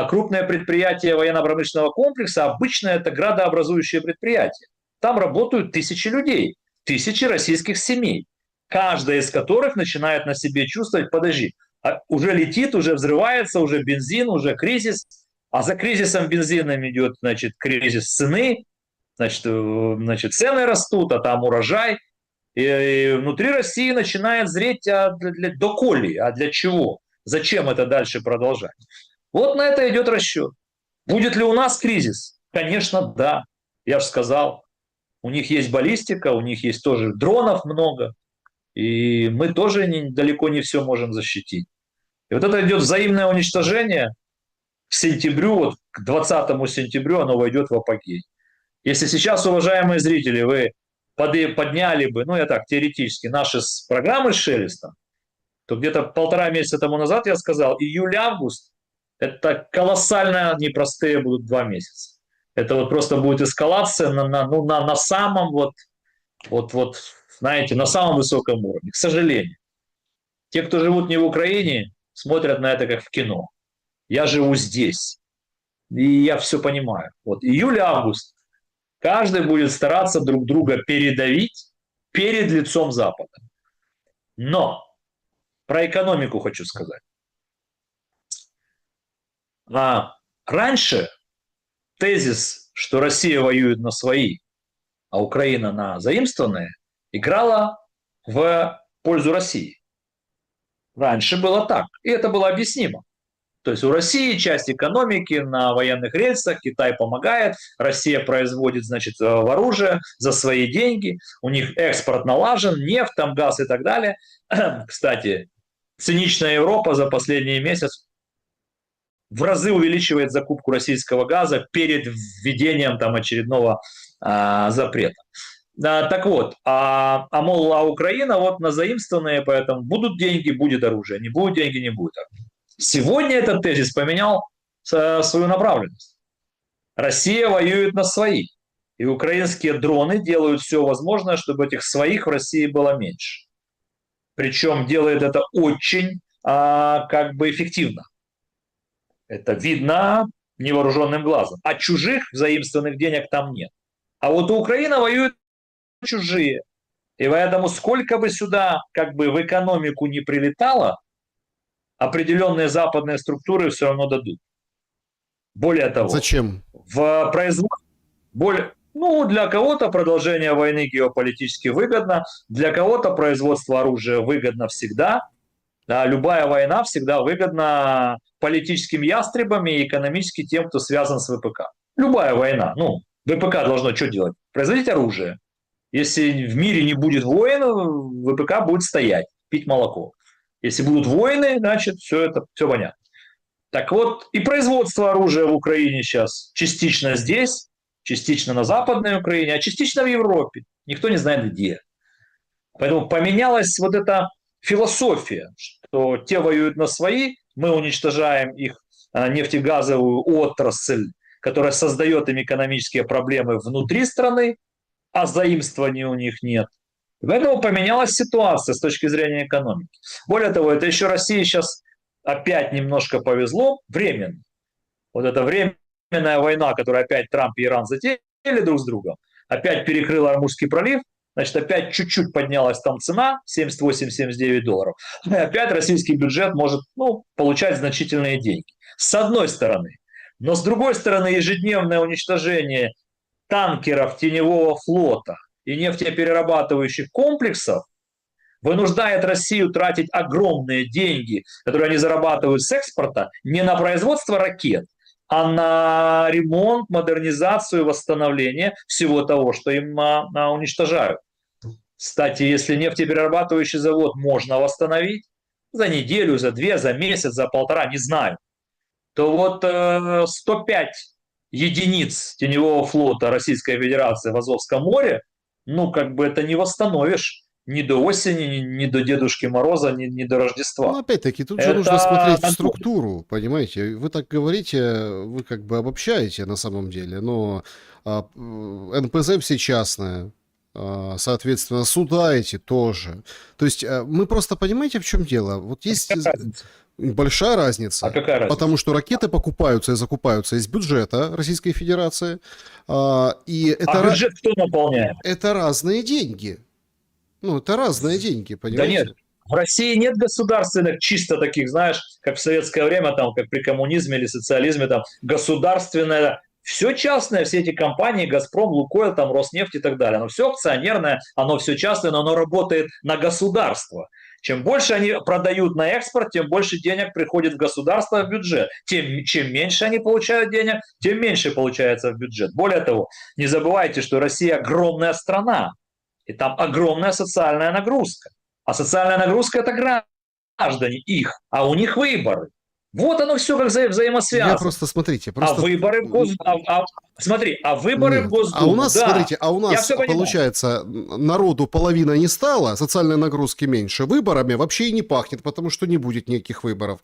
[SPEAKER 2] крупные предприятия военно-промышленного комплекса обычно это градообразующие предприятия. Там работают тысячи людей, тысячи российских семей, каждая из которых начинает на себе чувствовать, подожди, уже летит, уже взрывается, уже бензин, уже кризис, а за кризисом бензином идет, значит, кризис цены, значит, цены растут, а там урожай. И внутри России начинает зреть доколе, а для чего? Зачем это дальше продолжать? Вот на это идет расчет. Будет ли у нас кризис? Конечно, да. Я же сказал, у них есть баллистика, у них есть тоже дронов много, и мы тоже далеко не все можем защитить. И вот это идет взаимное уничтожение. К сентябрю, вот к 20 сентябрю оно войдет в апогей. Если сейчас, уважаемые зрители, вы подняли бы, ну я так, теоретически, наши программы с Шелестом, то где-то 1,5 месяца тому назад я сказал, июль-август, это колоссально непростые будут 2 месяца. Это вот просто будет эскалация на самом знаете, на самом высоком уровне, к сожалению. Те, кто живут не в Украине, смотрят на это как в кино. Я живу здесь, и я все понимаю. Вот июль-август, каждый будет стараться друг друга передавить перед лицом Запада. Но про экономику хочу сказать. Раньше тезис, что Россия воюет на свои, а Украина на заимствованные, играла в пользу России. Раньше было так, и это было объяснимо. То есть у России часть экономики на военных рельсах, Китай помогает, Россия производит, значит, оружие за свои деньги, у них экспорт налажен, нефть, там газ и так далее. Кстати, циничная Европа за последний месяц в разы увеличивает закупку российского газа перед введением там очередного запрета. Так вот, мол, Украина вот на заимствованные, поэтому будут деньги, будет оружие, не будут деньги, не будет оружия. Сегодня этот тезис поменял свою направленность. Россия воюет на свои, и украинские дроны делают все возможное, чтобы этих своих в России было меньше. Причем делает это очень как бы эффективно. Это видно невооруженным глазом. А чужих заимствованных денег там нет. А вот у Украины воюют чужие. И поэтому сколько бы сюда как бы в экономику не прилетало, определенные западные структуры все равно дадут. Более того,
[SPEAKER 1] Зачем?
[SPEAKER 2] в производстве, для кого-то продолжение войны геополитически выгодно, для кого-то производство оружия выгодно всегда. Да, любая война всегда выгодна политическим ястребам и экономически тем, кто связан с ВПК. Любая война. ВПК должно что делать? Производить оружие. Если в мире не будет войн, ВПК будет стоять, пить молоко. Если будут войны, значит, все понятно. Так вот, и производство оружия в Украине сейчас частично здесь, частично на Западной Украине, а частично в Европе. Никто не знает где. Поэтому поменялась вот эта философия, что те воюют на свои, мы уничтожаем их нефтегазовую отрасль, которая создает им экономические проблемы внутри страны, а заимствований у них нет. Поэтому поменялась ситуация с точки зрения экономики. Более того, это еще России сейчас опять немножко повезло, временно. Вот эта временная война, которую опять Трамп и Иран затеяли друг с другом, опять перекрыла Амурский пролив, значит, опять чуть-чуть поднялась там цена, $78-79. И опять российский бюджет может получать значительные деньги. С одной стороны. Но с другой стороны, ежедневное уничтожение танкеров теневого флота и нефтеперерабатывающих комплексов вынуждает Россию тратить огромные деньги, которые они зарабатывают с экспорта, не на производство ракет, а на ремонт, модернизацию, восстановление всего того, что им уничтожают. Кстати, если нефтеперерабатывающий завод можно восстановить за неделю, за 2, за месяц, за 1,5, не знаю, то вот 105 единиц теневого флота Российской Федерации в Азовском море, это не восстановишь ни до осени, ни до Дедушки Мороза, ни до Рождества.
[SPEAKER 1] Опять-таки, тут же нужно смотреть в структуру, понимаете? Вы так говорите, вы как бы обобщаете на самом деле, но НПЗ все частные, соответственно, суда эти тоже. То есть мы просто, понимаете, в чем дело? Вот есть... Большая разница.
[SPEAKER 2] А какая разница?
[SPEAKER 1] Потому что ракеты покупаются и закупаются из бюджета Российской Федерации.
[SPEAKER 2] Бюджет кто наполняет?
[SPEAKER 1] Это разные деньги. Это разные деньги, понимаете?
[SPEAKER 2] Да нет, в России нет государственных, чисто таких, знаешь, как в советское время, там, как при коммунизме или социализме, там, государственное, все частное, все эти компании, Газпром, Лукойл, там, Роснефть и так далее. Оно все акционерное, оно все частное, но оно работает на государство. Чем больше они продают на экспорт, тем больше денег приходит в государство, в бюджет. Чем меньше они получают денег, тем меньше получается в бюджет. Более того, не забывайте, что Россия огромная страна, и там огромная социальная нагрузка. А социальная нагрузка – это граждане их, а у них выборы. Вот оно все как взаимосвязано.
[SPEAKER 1] Я просто, смотрите...
[SPEAKER 2] А выборы в Госдуму...
[SPEAKER 1] А у нас,
[SPEAKER 2] да,
[SPEAKER 1] смотрите, получается, народу половина не стало, социальной нагрузки меньше, выборами вообще и не пахнет, потому что не будет никаких выборов.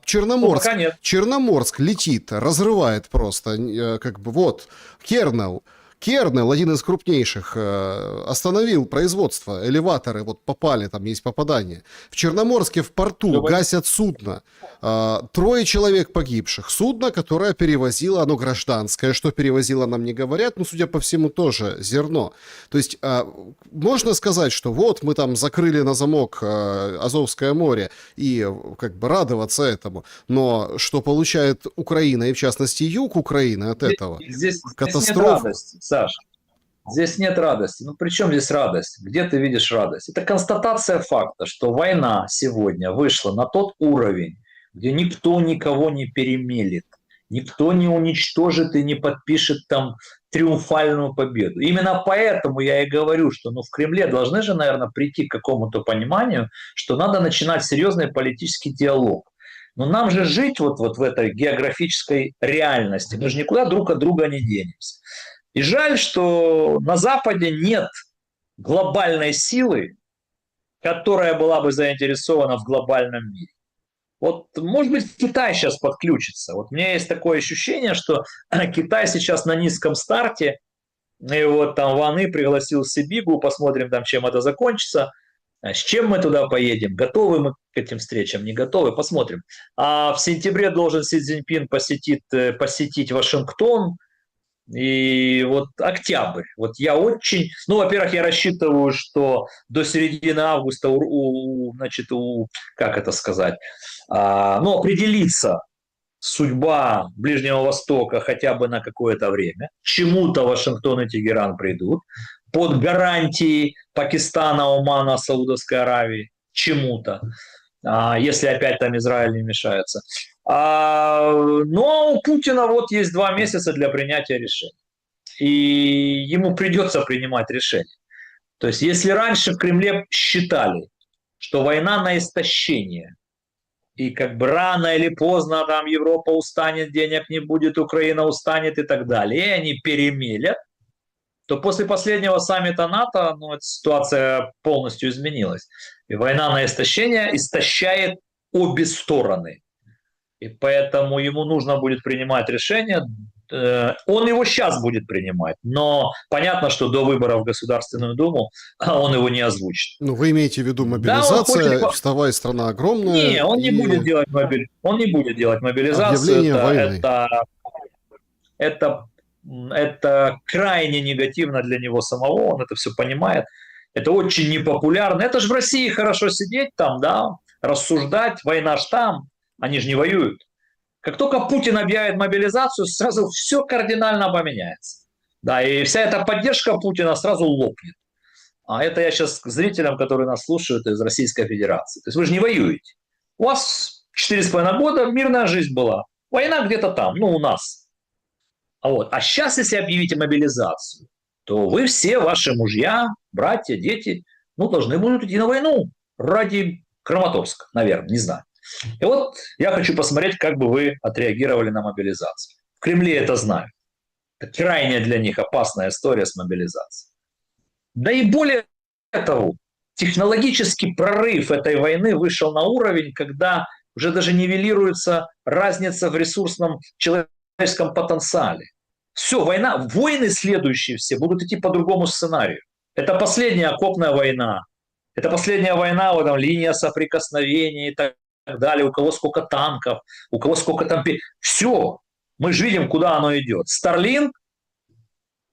[SPEAKER 1] Черноморск летит, разрывает просто, Кернел Кернел, один из крупнейших, остановил производство, элеваторы вот попали, там есть попадание. В Черноморске в порту гасят судно. 3 человек погибших. Судно, которое перевозило, оно гражданское, что перевозило, нам не говорят, но, судя по всему, тоже зерно. То есть можно сказать, что вот мы там закрыли на замок Азовское море и как бы радоваться этому, но что получает Украина, и в частности юг Украины от этого?
[SPEAKER 2] Здесь нет
[SPEAKER 1] Катастрофа.
[SPEAKER 2] радости, Саша. Здесь нет радости. Ну, при чем здесь радость? Где ты видишь радость? Это констатация факта, что война сегодня вышла на тот уровень, где никто никого не перемелет, никто не уничтожит и не подпишет там триумфальную победу. Именно поэтому я и говорю, что в Кремле должны же, наверное, прийти к какому-то пониманию, что надо начинать серьезный политический диалог. Но нам же жить вот в этой географической реальности, мы же никуда друг от друга не денемся. И жаль, что на Западе нет глобальной силы, которая была бы заинтересована в глобальном мире. Вот, может быть, Китай сейчас подключится. Вот у меня есть такое ощущение, что Китай сейчас на низком старте, и вот там Ван И пригласил Сибигу, посмотрим там, чем это закончится, с чем мы туда поедем, готовы мы к этим встречам, не готовы, посмотрим. А в сентябре должен Си Цзиньпин посетить Вашингтон, и вот октябрь. Вот я очень... Ну, во-первых, я рассчитываю, что до середины августа как это сказать, определится судьба Ближнего Востока хотя бы на какое-то время. Чему-то Вашингтон и Тегеран придут под гарантией Пакистана, Омана, Саудовской Аравии. Чему-то. Если опять там Израиль не мешается. Но у Путина вот есть 2 месяца для принятия решений. И ему придется принимать решение. То есть, если раньше в Кремле считали, что война на истощение, и как бы рано или поздно там Европа устанет, денег не будет, Украина устанет и так далее, и они перемелят, то после последнего саммита НАТО эта ситуация полностью изменилась. И война на истощение истощает обе стороны. И поэтому ему нужно будет принимать решение. Он его сейчас будет принимать, но понятно, что до выборов в Государственную Думу он его не озвучит.
[SPEAKER 1] Ну, вы имеете в виду мобилизация,
[SPEAKER 2] да,
[SPEAKER 1] вставай, страна огромная.
[SPEAKER 2] Не, он не будет делать мобилизацию.
[SPEAKER 1] Объявление войны.
[SPEAKER 2] Это крайне негативно для него самого, он это все понимает. Это очень непопулярно. Это же в России хорошо сидеть там, да, рассуждать, война ж там, они же не воюют. Как только Путин объявит мобилизацию, сразу все кардинально поменяется. Да, и вся эта поддержка Путина сразу лопнет. А это я сейчас к зрителям, которые нас слушают из Российской Федерации. То есть вы же не воюете. У вас 4,5 года мирная жизнь была. Война где-то там, у нас. А сейчас, если объявите мобилизацию, то вы все, ваши мужья, братья, дети, должны будут идти на войну ради Краматорска, наверное, не знаю. И вот я хочу посмотреть, как бы вы отреагировали на мобилизацию. В Кремле это знают. Это крайне для них опасная история с мобилизацией. Да и более того, технологический прорыв этой войны вышел на уровень, когда уже даже нивелируется разница в ресурсном человеческом потенциале. Все, войны следующие все будут идти по другому сценарию. Это последняя окопная война. Это последняя война, линия соприкосновения и так далее. У кого сколько танков, у кого сколько там... Все, мы же видим, куда оно идет. Starlink,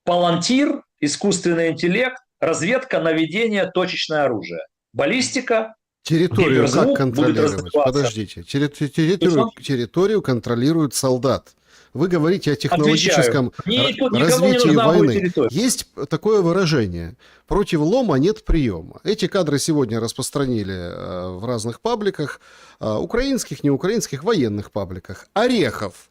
[SPEAKER 2] Palantir, искусственный интеллект, разведка, наведение, точечное оружие. Баллистика.
[SPEAKER 1] Территорию как контролировать? Подождите. Территорию контролирует солдат. Вы говорите о технологическом развитии войны. Есть такое выражение: против лома нет приема. Эти кадры сегодня распространили в разных пабликах, украинских, неукраинских, военных пабликах. Орехов.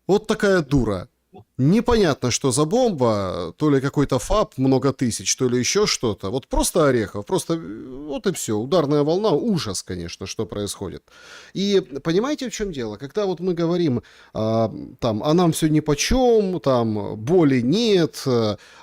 [SPEAKER 1] Вот такая дура. Непонятно, что за бомба, то ли какой-то ФАП много тысяч, то ли еще что-то. Вот просто Орехов, просто вот и все. Ударная волна, ужас, конечно, что происходит. И понимаете, в чем дело? Когда вот мы говорим, а нам все нипочем, там боли нет,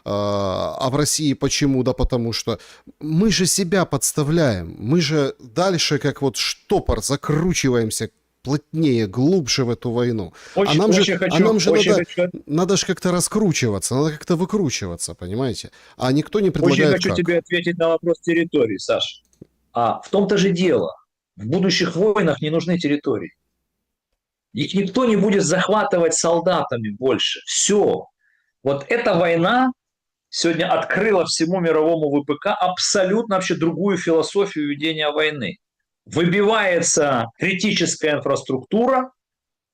[SPEAKER 1] а в России почему? Да потому что мы же себя подставляем. Мы же дальше как вот штопор закручиваемся плотнее, глубже в эту войну.
[SPEAKER 2] Очень,
[SPEAKER 1] А нам же,
[SPEAKER 2] очень хочу,
[SPEAKER 1] нам же
[SPEAKER 2] очень
[SPEAKER 1] надо,
[SPEAKER 2] хочу.
[SPEAKER 1] надо же как-то раскручиваться, надо как-то выкручиваться, понимаете? А никто не
[SPEAKER 2] Очень
[SPEAKER 1] предлагает
[SPEAKER 2] хочу тебе
[SPEAKER 1] как.
[SPEAKER 2] ответить на вопрос территории, Саш. А в том-то же дело. В будущих войнах не нужны территории. Их никто не будет захватывать солдатами больше. Все. Вот эта война сегодня открыла всему мировому ВПК абсолютно вообще другую философию ведения войны. Выбивается критическая инфраструктура,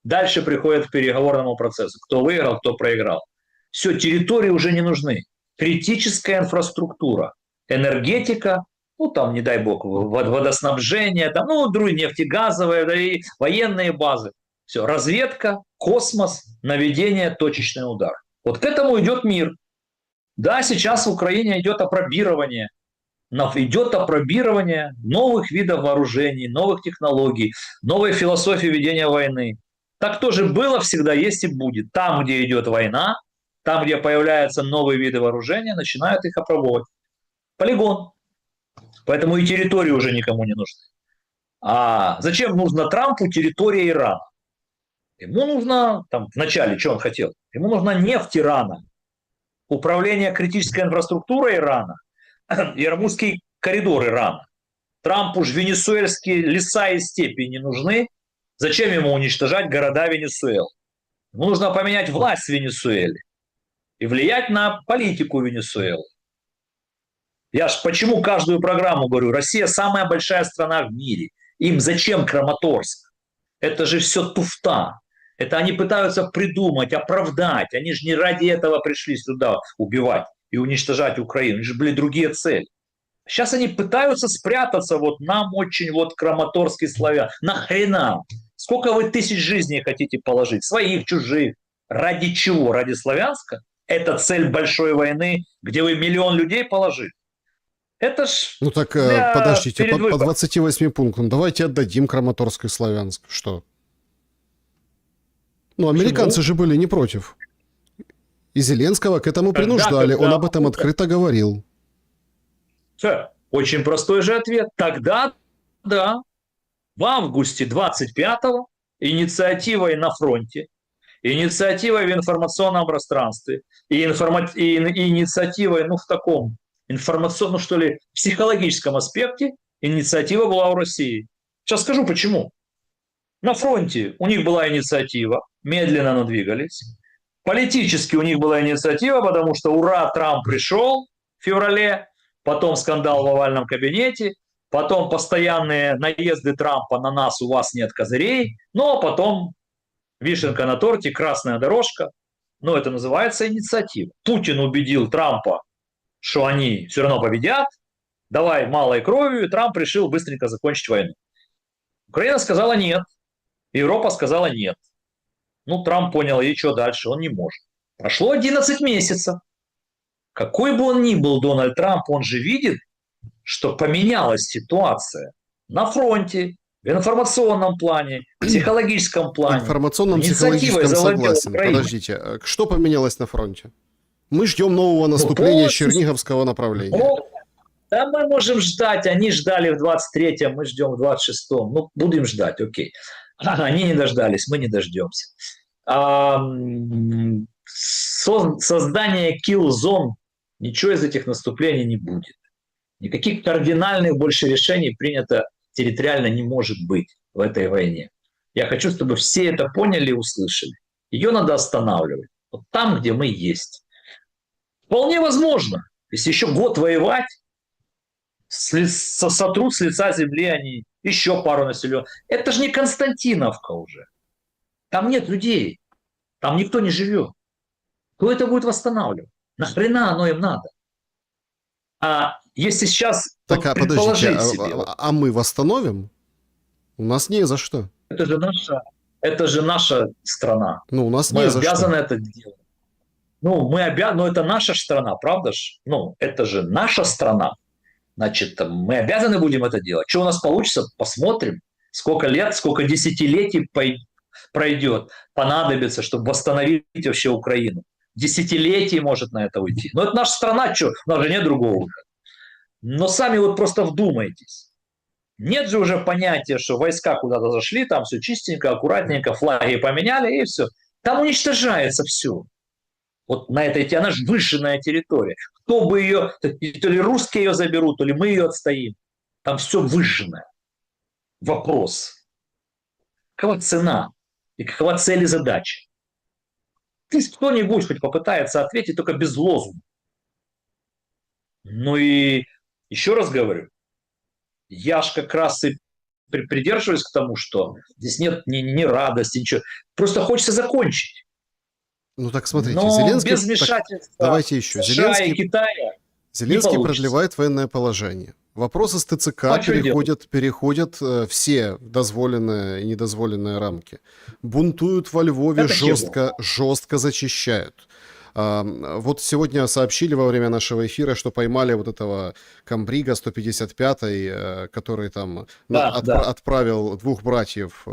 [SPEAKER 2] дальше приходит к переговорному процессу. Кто выиграл, кто проиграл. Все, территории уже не нужны. Критическая инфраструктура, энергетика, ну там, не дай бог, водоснабжение, там, ну, другие нефтегазовые, да, и военные базы. Все, разведка, космос, наведение, точечный удар. Вот к этому идет мир. Да, сейчас в Украине идет опробирование новых видов вооружений, новых технологий, новой философии ведения войны. Так тоже было всегда, есть и будет. Там, где идет война, там, где появляются новые виды вооружения, начинают их опробовать. Полигон. Поэтому и территории уже никому не нужны. А зачем нужно Трампу территория Ирана? Ему нужно, там, вначале, что он хотел? Ему нужна нефть Ирана, управление критической инфраструктурой Ирана, Ярмузский коридор Ирана. Трампу же венесуэльские леса и степи не нужны. Зачем ему уничтожать города Венесуэлы? Ему нужно поменять власть в Венесуэле и влиять на политику Венесуэлы. Я ж почему каждую программу говорю, Россия самая большая страна в мире. Им зачем Краматорск? Это же все туфта. Это они пытаются придумать, оправдать. Они же не ради этого пришли сюда убивать и уничтожать Украину. У них же были другие цели. Сейчас они пытаются спрятаться, вот нам очень вот краматорский славян. Нахрена? Сколько вы тысяч жизней хотите положить? Своих, чужих. Ради чего? Ради Славянска? Это цель большой войны, где вы миллион людей положили. Это ж
[SPEAKER 1] Ну так, подождите,
[SPEAKER 2] перед
[SPEAKER 1] по 28 пунктам давайте отдадим Краматорск и Славянск. Что? Ну, американцы же были не против. И Зеленского к этому принуждали, он об этом открыто говорил.
[SPEAKER 2] Очень простой же ответ. Тогда, да, в августе 25-го инициативой на фронте, инициативой в информационном пространстве и инициативой, ну, в таком информационном, что ли, психологическом аспекте, инициатива была у России. Сейчас скажу, почему. На фронте у них была инициатива, медленно надвигались. Политически у них была инициатива, потому что ура, Трамп пришел в феврале, потом скандал в овальном кабинете, потом постоянные наезды Трампа на нас, у вас нет козырей, но потом вишенка на торте, красная дорожка. Но это называется инициатива. Путин убедил Трампа, что они все равно победят, давай малой кровью, и Трамп решил быстренько закончить войну. Украина сказала нет, Европа сказала нет. Ну, Трамп понял, и что дальше? Он не может. Прошло 11 месяцев. Какой бы он ни был, Дональд Трамп, он же видит, что поменялась ситуация на фронте, в информационном плане, в психологическом
[SPEAKER 1] В
[SPEAKER 2] плане.
[SPEAKER 1] информационном,
[SPEAKER 2] Инициативой
[SPEAKER 1] психологическом
[SPEAKER 2] завладела
[SPEAKER 1] согласен.
[SPEAKER 2] Украина.
[SPEAKER 1] Подождите, что поменялось на фронте? Мы ждем нового наступления Черниговского направления.
[SPEAKER 2] Да, мы можем ждать. Они ждали в 23-м, мы ждем в 26-м. Ну, будем ждать, окей. Они не дождались, мы не дождемся. Создание kill-зон, ничего из этих наступлений не будет. Никаких кардинальных больше решений принято территориально не может быть в этой войне. Я хочу, чтобы все это поняли и услышали. Ее надо останавливать. Вот там, где мы есть. Вполне возможно, если еще год воевать, сотрут с лица земли они еще пару населенных. Это же не Константиновка уже. Там нет людей. Там никто не живет. Кто это будет восстанавливать? Нахрена оно им надо? А если сейчас
[SPEAKER 1] Так,
[SPEAKER 2] вот
[SPEAKER 1] подождите,
[SPEAKER 2] предположить себе...
[SPEAKER 1] а мы восстановим? У нас не за что.
[SPEAKER 2] Это же наша страна.
[SPEAKER 1] Ну, у нас
[SPEAKER 2] Мы
[SPEAKER 1] не за
[SPEAKER 2] обязаны
[SPEAKER 1] что.
[SPEAKER 2] это делать. Ну, мы обязаны, но это наша страна, правда же? Ну, это же наша страна. Значит, мы обязаны будем это делать. Что у нас получится, посмотрим. Сколько лет, сколько десятилетий пройдет, понадобится, чтобы восстановить вообще Украину. Десятилетий может на это уйти. Но это наша страна, что? У нас же нет другого выхода. Но сами вот просто вдумайтесь. Нет же уже понятия, что войска куда-то зашли, там все чистенько, аккуратненько, флаги поменяли, и все. Там уничтожается все. Вот на этой, она же выжженная территория. Кто бы ее, то ли русские ее заберут, то ли мы ее отстоим. Там все выжженное. Вопрос. Какова цена? И какова цель и задача? Пусть кто-нибудь хоть попытается ответить, только без лозунга. Ну и еще раз говорю, я ж как раз и придерживаюсь к тому, что здесь нет ни радости, ничего. Просто хочется закончить.
[SPEAKER 1] Ну так смотрите,
[SPEAKER 2] Но
[SPEAKER 1] Зеленский,
[SPEAKER 2] без
[SPEAKER 1] так,
[SPEAKER 2] вмешательства
[SPEAKER 1] давайте еще,
[SPEAKER 2] США и Китая не
[SPEAKER 1] Зеленский
[SPEAKER 2] получится.
[SPEAKER 1] продлевает военное положение. Вопросы с ТЦК
[SPEAKER 2] А что делать?
[SPEAKER 1] переходят все дозволенные и недозволенные рамки. Бунтуют во Львове,
[SPEAKER 2] Это чего?
[SPEAKER 1] жестко зачищают. Вот сегодня сообщили во время нашего эфира, что поймали вот этого комбрига 155-й, который там
[SPEAKER 2] Да, да.
[SPEAKER 1] отправил двух братьев,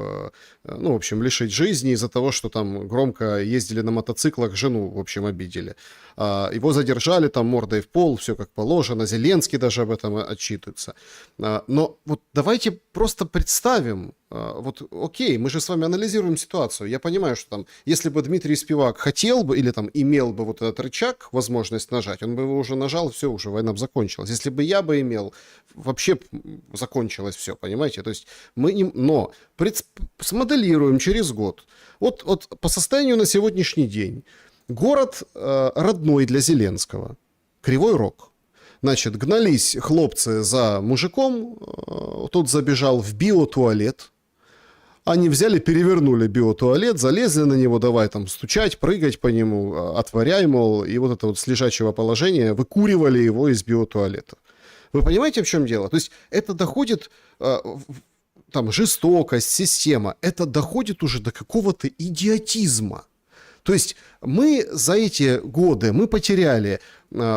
[SPEAKER 1] ну, в общем, лишить жизни из-за того, что там громко ездили на мотоциклах, жену, в общем, обидели. Его задержали там мордой в пол, все как положено, Зеленский даже об этом отчитывается. Но вот давайте просто представим, вот окей, мы же с вами анализируем ситуацию. Я понимаю, что там, если бы Дмитрий Спивак хотел бы или там имел бы вот этот рычаг, возможность нажать, он бы его уже нажал, все, уже война бы закончилась. Если бы я бы имел, вообще закончилось все, понимаете? То есть мы не... Но смоделируем через год. Вот по состоянию на сегодняшний день. Город родной для Зеленского. Кривой Рог. Значит, гнались хлопцы за мужиком, тот забежал в биотуалет. Они взяли, перевернули биотуалет, залезли на него, давай там стучать, прыгать по нему, отворяй, мол, и вот это вот с лежачего положения выкуривали его из биотуалета. Вы понимаете, в чем дело? То есть это доходит, там, жестокость, система, это доходит уже до какого-то идиотизма. То есть мы за эти годы мы потеряли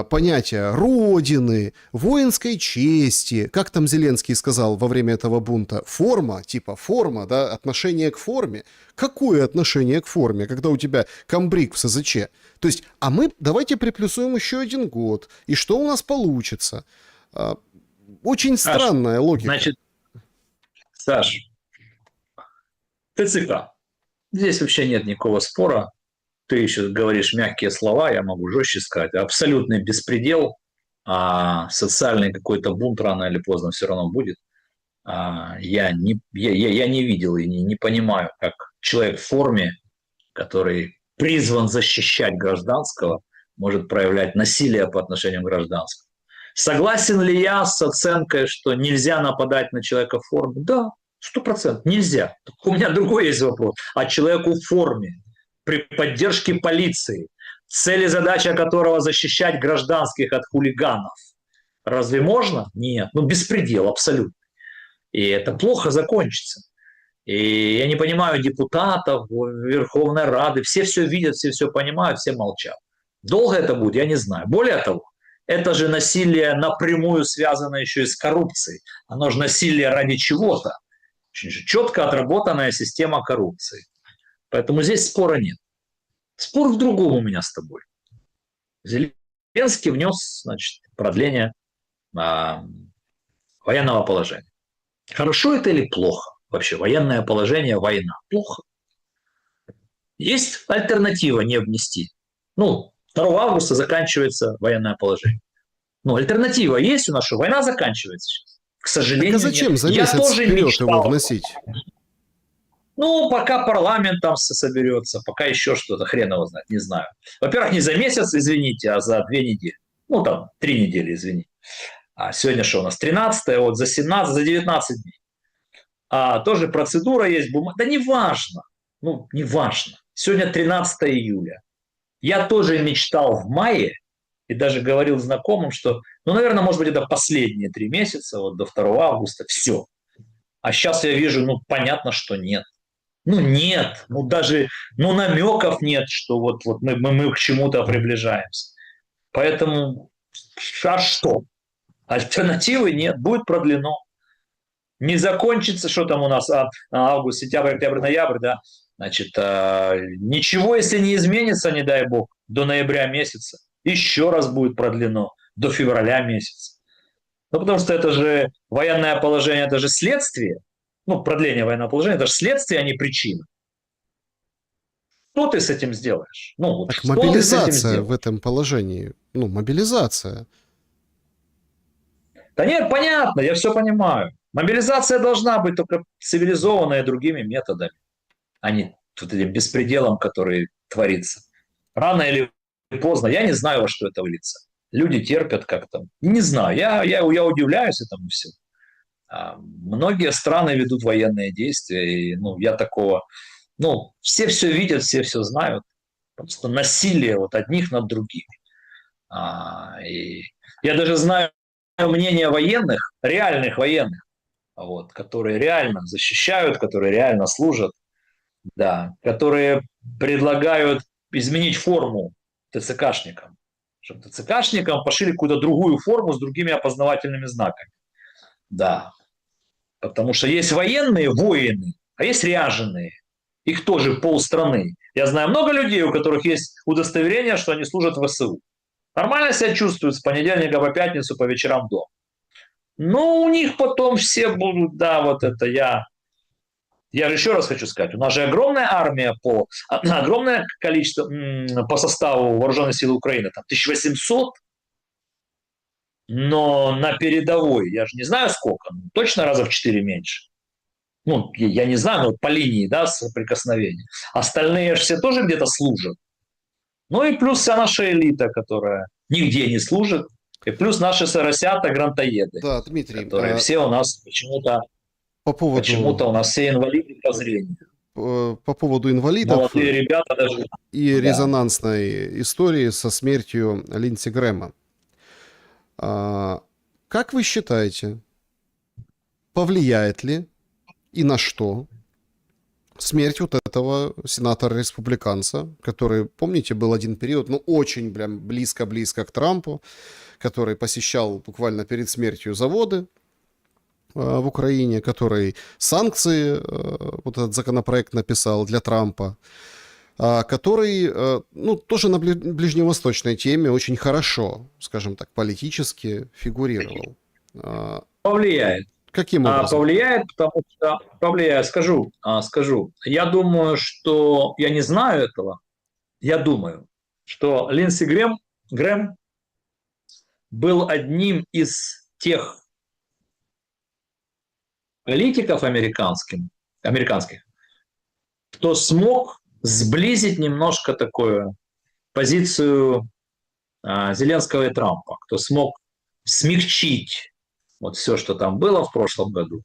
[SPEAKER 1] понятие родины, воинской чести, как там Зеленский сказал во время этого бунта, форма, типа форма, да, отношение к форме. Какое отношение к форме, когда у тебя комбриг в СЗЧ? То есть, а мы давайте приплюсуем еще 1 год, и что у нас получится? Очень
[SPEAKER 2] Саш,
[SPEAKER 1] странная логика.
[SPEAKER 2] значит, Саш, ТЦК. Здесь вообще нет никакого спора. Ты еще говоришь мягкие слова, я могу жестче сказать. Абсолютный беспредел, социальный какой-то бунт рано или поздно все равно будет. Я не видел и не понимаю, как человек в форме, который призван защищать гражданского, может проявлять насилие по отношению к гражданскому. Согласен ли я с оценкой, что нельзя нападать на человека в форме? Да, 100% нельзя. У меня другой есть вопрос. А человеку в форме, при поддержке полиции, цель и задача которого защищать гражданских от хулиганов, разве можно? Нет. Ну, беспредел абсолютно. И это плохо закончится. И я не понимаю депутатов, Верховной Рады, все видят, все понимают, все молчат. Долго это будет, я не знаю. Более того, это же насилие напрямую связано еще и с коррупцией. Оно же насилие ради чего-то. Очень же четко отработанная система коррупции. Поэтому здесь спора нет. Спор в другом у меня с тобой. Зеленский внес, значит, продление военного положения. Хорошо это или плохо? Вообще, военное положение, война. Плохо. Есть альтернатива не внести. Ну, 2 августа заканчивается военное положение. Ну, альтернатива есть у нас, что война заканчивается сейчас. К
[SPEAKER 1] Так а
[SPEAKER 2] сожалению,
[SPEAKER 1] зачем
[SPEAKER 2] нет.
[SPEAKER 1] за
[SPEAKER 2] Я
[SPEAKER 1] месяц
[SPEAKER 2] тоже
[SPEAKER 1] вперед его
[SPEAKER 2] мечтал.
[SPEAKER 1] вносить?
[SPEAKER 2] Ну, пока парламент там соберется, пока еще что-то, хрен его знает, не знаю. Во-первых, не за месяц, извините, а за 2 недели. Ну, там, 3 недели, извините. А сегодня что у нас? 13-е, вот за 17, за 19 дней. Тоже процедура есть, бумага. Да не важно. Ну, не важно. Сегодня 13 июля. Я тоже мечтал в мае и даже говорил знакомым, что, ну, наверное, может быть, это последние 3 месяца, вот до 2 августа, все. А сейчас я вижу, ну, понятно, что нет. Ну, нет, ну, даже, ну, намеков нет, что вот мы к чему-то приближаемся. Поэтому, а что? Альтернативы нет, будет продлено. Не закончится, что там у нас, август, сентябрь, октябрь, ноябрь, да, значит, ничего, если не изменится, не дай бог, до ноября месяца, еще раз будет продлено, до февраля месяца. Ну, потому что это же военное положение, это же следствие. Ну, продление военного положения, это же следствие, а не причина. Что ты с этим сделаешь? Ну, вот
[SPEAKER 1] Так
[SPEAKER 2] что ты с этим
[SPEAKER 1] мобилизация в
[SPEAKER 2] сделаешь?
[SPEAKER 1] этом положении. Ну, мобилизация.
[SPEAKER 2] Да нет, понятно, я все понимаю. Мобилизация должна быть только цивилизованная другими методами, а не вот этим беспределом, который творится. Рано или поздно, я не знаю, во что это выльется. Люди терпят как-то. Не знаю, я удивляюсь этому всему. Многие страны ведут военные действия, и ну, я такого... Ну, все видят, все знают. Просто насилие вот одних над другими. И я даже знаю мнение военных, реальных военных, вот, которые реально защищают, которые реально служат, да, которые предлагают изменить форму ТЦКшникам, чтобы ТЦКшникам пошили какую-то другую форму с другими опознавательными знаками. Да, потому что есть военные воины, а есть ряженые. Их тоже полстраны. Я знаю много людей, у которых есть удостоверение, что они служат в ВСУ. Нормально себя чувствуют с понедельника по пятницу по вечерам дома. Но у них потом все будут, да, вот это я же еще раз хочу сказать, у нас же огромная армия, огромное количество по составу вооруженных сил Украины, там 1800, но на передовой, я же не знаю сколько, точно раза в 4 меньше. Ну, я не знаю, но по линии, да, соприкосновения. Остальные же все тоже где-то служат. Ну и плюс вся наша элита, которая нигде не служит, и плюс наши соросята, грантоеды,
[SPEAKER 1] Да, Дмитрий,
[SPEAKER 2] которые все у нас
[SPEAKER 1] по поводу,
[SPEAKER 2] почему-то у нас все инвалиды по зрению.
[SPEAKER 1] по поводу инвалидов
[SPEAKER 2] Молодые ребята даже...
[SPEAKER 1] и
[SPEAKER 2] Да.
[SPEAKER 1] резонансной истории со смертью Линдси Грэма. Как вы считаете, повлияет ли и на что смерть вот этого сенатора-республиканца, который, помните, был один период, ну, очень прям близко-близко к Трампу, который посещал буквально перед смертью заводы в Украине, который санкции, вот этот законопроект написал для Трампа, который, ну, тоже на ближневосточной теме очень хорошо, скажем так, политически фигурировал.
[SPEAKER 2] Повлияет.
[SPEAKER 1] Каким образом?
[SPEAKER 2] Повлияет, потому что... Повлияет, скажу. Я думаю, что... Я не знаю этого. Я думаю, что Линдси Грэм был одним из тех политиков американских, кто смог сблизить немножко такую позицию Зеленского и Трампа, кто смог смягчить вот все, что там было в прошлом году.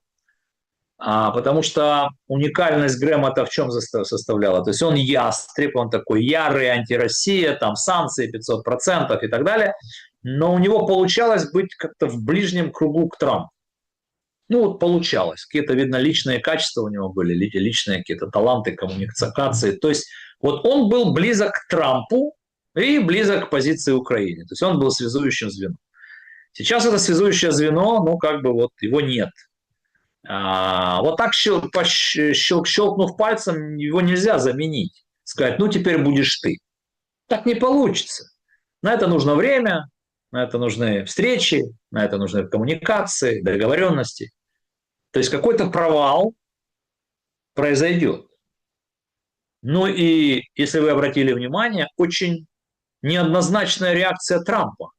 [SPEAKER 2] Потому что уникальность Грэма-то в чем составляла? То есть он ястреб, он такой ярый антироссия, там санкции 500% и так далее, но у него получалось быть как-то в ближнем кругу к Трампу. Ну вот получалось. Какие-то, видно, личные качества у него были, личные какие-то таланты коммуникации. То есть вот он был близок к Трампу и близок к позиции Украины. То есть он был связующим звеном. Сейчас это связующее звено, ну как бы вот его нет. Вот так щелкнув пальцем, его нельзя заменить. Сказать, ну теперь будешь ты. Так не получится. На это нужно время, на это нужны встречи, на это нужны коммуникации, договоренности. То есть какой-то провал произойдет. Ну и, если вы обратили внимание, очень неоднозначная реакция Трампа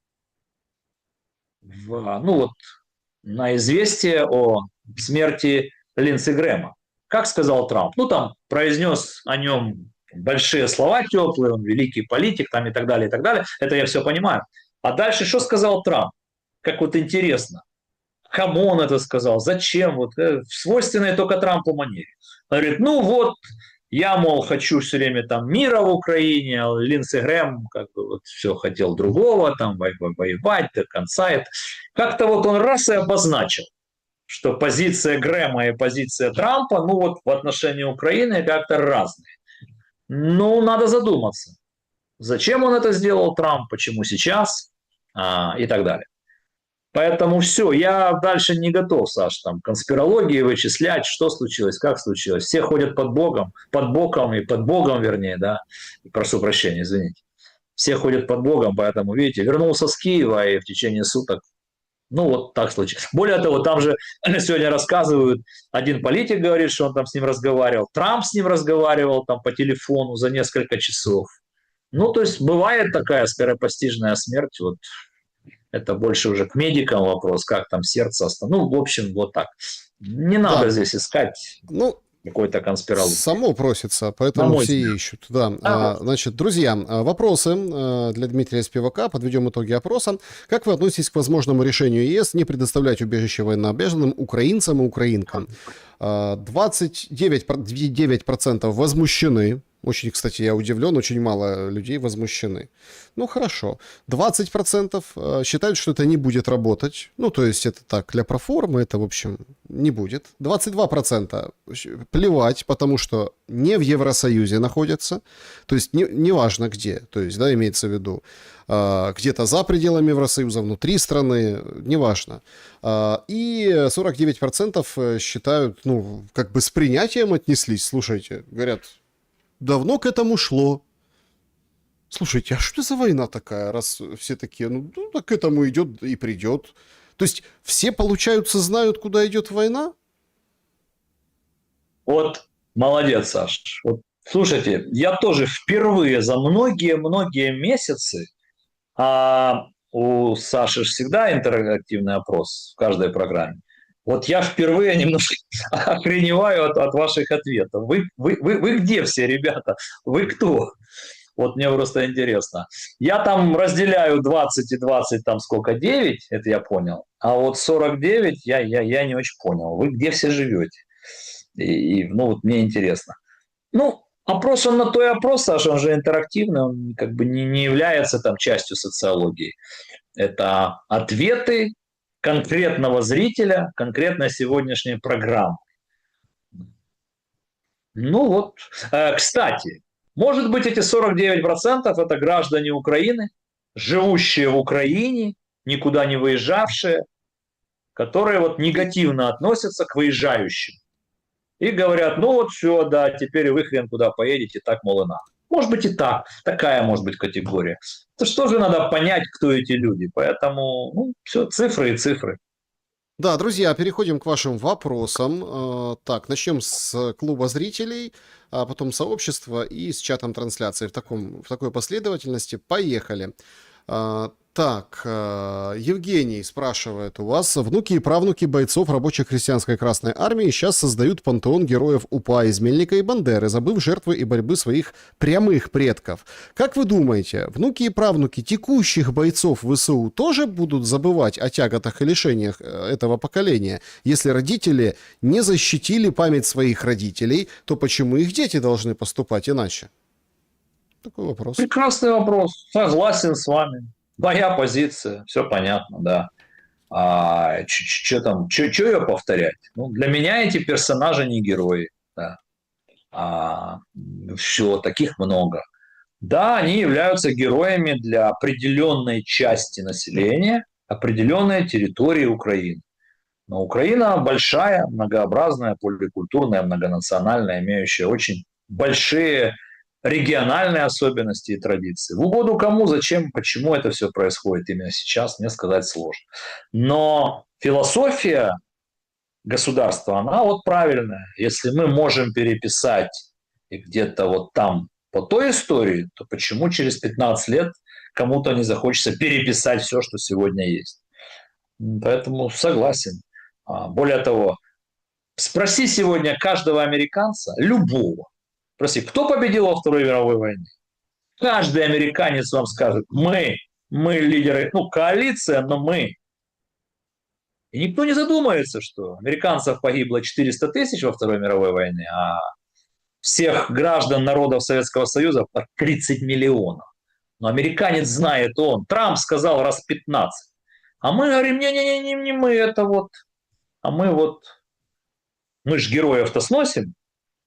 [SPEAKER 2] на известие о смерти Линдси Грэма. Как сказал Трамп? Ну, там произнес о нем большие слова теплые, он великий политик, там и так далее, и так далее. Это я все понимаю. А дальше что сказал Трамп? Как вот интересно. Кому он это сказал? Зачем? Вот в свойственной только Трампу манере. Он говорит, ну вот, я, мол, хочу все время там мира в Украине, а Линдси Грэм как бы вот все хотел другого, там воевать до конца. Как-то вот он раз и обозначил, что позиция Грэма и позиция Трампа, ну вот в отношении Украины как-то разные. Ну, надо задуматься, зачем он это сделал, Трамп, почему сейчас и так далее. Поэтому все, я дальше не готов, Саш, там конспирологии вычислять, что случилось, как случилось. Все ходят под боком, вернее, да, прошу прощения, извините. Все ходят под Богом, поэтому, видите, вернулся с Киева и в течение суток Ну, вот так случилось. Более того, там же сегодня рассказывают, один политик говорит, что он там с ним разговаривал, Трамп с ним разговаривал там по телефону за несколько часов. Ну, то есть бывает такая скоропостижная смерть, вот это больше уже к медикам вопрос, как там сердце остановить. Ну, в общем, вот так. Не надо
[SPEAKER 1] Да,
[SPEAKER 2] здесь искать
[SPEAKER 1] ну,
[SPEAKER 2] какой-то конспирологии.
[SPEAKER 1] само просится,
[SPEAKER 2] На
[SPEAKER 1] поэтому
[SPEAKER 2] мой
[SPEAKER 1] все
[SPEAKER 2] взгляд.
[SPEAKER 1] ищут. Да.
[SPEAKER 2] Да.
[SPEAKER 1] Значит, друзья, вопросы для Дмитрия Спивака. Подведем итоги опроса. Как вы относитесь к возможному решению ЕС не предоставлять убежище военнообязанным украинцам и украинкам? 29% возмущены. Очень, кстати, я удивлен, очень мало людей возмущены. Ну, хорошо. 20% считают, что это не будет работать. Ну, то есть это так, для проформы это, в общем, не будет. 22% плевать, потому что не в Евросоюзе находятся. То есть неважно где. То есть, да, имеется в виду, где-то за пределами Евросоюза, внутри страны, неважно. И 49% считают, ну, как бы с принятием отнеслись. Слушайте, говорят, давно к этому шло. Слушайте, а что за война такая, раз все такие, ну, так к этому идет и придет. То есть все, получается, знают, куда идет война?
[SPEAKER 2] Вот молодец, Саш. Вот, слушайте, я тоже впервые за многие-многие месяцы, а у Саши всегда интерактивный опрос в каждой программе. Вот я впервые немножко охреневаю от ваших ответов. Вы где все, ребята? Вы кто? Вот мне просто интересно. Я там разделяю 20 и 20, там сколько, 9, это я понял. А вот 49 я не очень понял. Вы где все живете? Ну, вот мне интересно. Ну, опрос, он на то и опрос, Саша, он же интерактивный, он как бы не является там частью социологии. Это ответы конкретного зрителя, конкретно сегодняшней программы. Ну вот, кстати, может быть, эти 49% это граждане Украины, живущие в Украине, никуда не выезжавшие, которые вот негативно относятся к выезжающим. И говорят, ну вот все, да, теперь вы хрен куда поедете, так, мол, и надо. Может быть и так, такая может быть категория. Это что же надо понять, кто эти люди. Поэтому, ну, все, цифры и цифры.
[SPEAKER 1] Да, друзья, переходим к вашим вопросам. Так, начнем с клуба зрителей, а потом сообщества и с чатом трансляции в такой последовательности. Поехали. Так, Евгений спрашивает у вас. Внуки и правнуки бойцов рабочей крестьянской Красной Армии сейчас создают пантеон героев УПА из Мельника и Бандеры, забыв жертвы и борьбы своих прямых предков. Как вы думаете, внуки и правнуки текущих бойцов ВСУ тоже будут забывать о тяготах и лишениях этого поколения? Если родители не защитили память своих родителей, то почему их дети должны поступать иначе? Такой вопрос.
[SPEAKER 2] Прекрасный вопрос. Согласен с вами. Моя позиция, все понятно, да. Что ее повторять? Ну, для меня эти персонажи не герои. Да. Все, таких много. Да, они являются героями для определенной части населения, определенной территории Украины. Но Украина большая, многообразная, поликультурная, многонациональная, имеющая очень большие региональные особенности и традиции. В угоду кому, зачем, почему это все происходит именно сейчас, мне сказать сложно. Но философия государства, она вот правильная. Если мы можем переписать и где-то вот там по той истории, то почему через 15 лет кому-то не захочется переписать все, что сегодня есть? Поэтому согласен. Более того, спроси сегодня каждого американца, любого, спроси, кто победил во Второй мировой войне? Каждый американец вам скажет, мы лидеры, ну, коалиция, но мы. И никто не задумается, что американцев погибло 400 тысяч во Второй мировой войне, а всех граждан народов Советского Союза по 30 миллионов. Но американец знает он. Трамп сказал раз 15. А мы говорим, не мы, это вот. А мы вот, мы же героев-то сносим,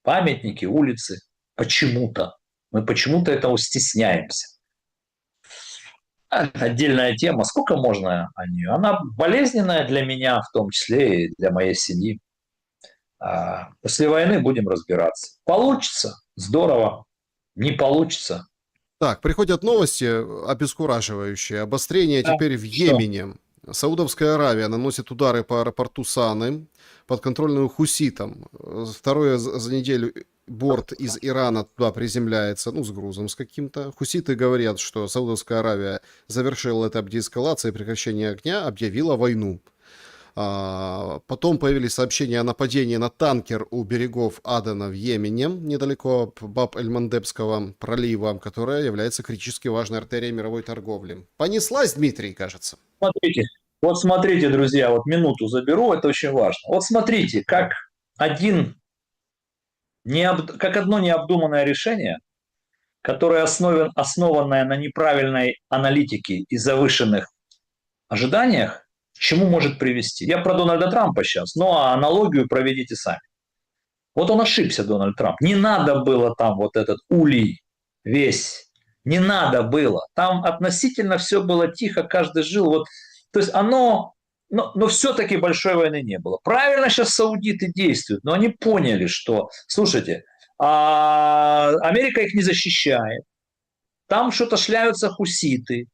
[SPEAKER 2] памятники, улицы, почему-то. Мы почему-то этого стесняемся. Отдельная тема, сколько можно о нее? Она болезненная для меня, в том числе и для моей семьи. После войны будем разбираться. Получится, здорово. Не получится.
[SPEAKER 1] Так, приходят новости обескураживающие. Обострение
[SPEAKER 2] Да.
[SPEAKER 1] теперь в
[SPEAKER 2] Что?
[SPEAKER 1] Йемене. Саудовская Аравия наносит удары по аэропорту Саны, подконтрольную хуситам. Второе за неделю борт из Ирана туда приземляется, ну, с грузом с каким-то. Хуситы говорят, что Саудовская Аравия завершила этап деэскалации и прекращения огня, объявила войну. Потом появились сообщения о нападении на танкер у берегов Адена в Йемене, недалеко от Баб-эль-Мандебского пролива, которая является критически важной артерией мировой торговли. Понеслась, Дмитрий, кажется.
[SPEAKER 2] Вот смотрите, друзья, вот минуту заберу, это очень важно. Вот смотрите, как одно необдуманное решение, которое основанное на неправильной аналитике и завышенных ожиданиях, к чему может привести. Я про Дональда Трампа сейчас, но аналогию проведите сами. Вот он ошибся, Дональд Трамп. Не надо было там вот этот улей весь. Не надо было. Там относительно все было тихо, каждый жил. Вот, то есть но все-таки большой войны не было. Правильно сейчас саудиты действуют, но они поняли, что, слушайте, Америка их не защищает. Там что-то шляются хуситы.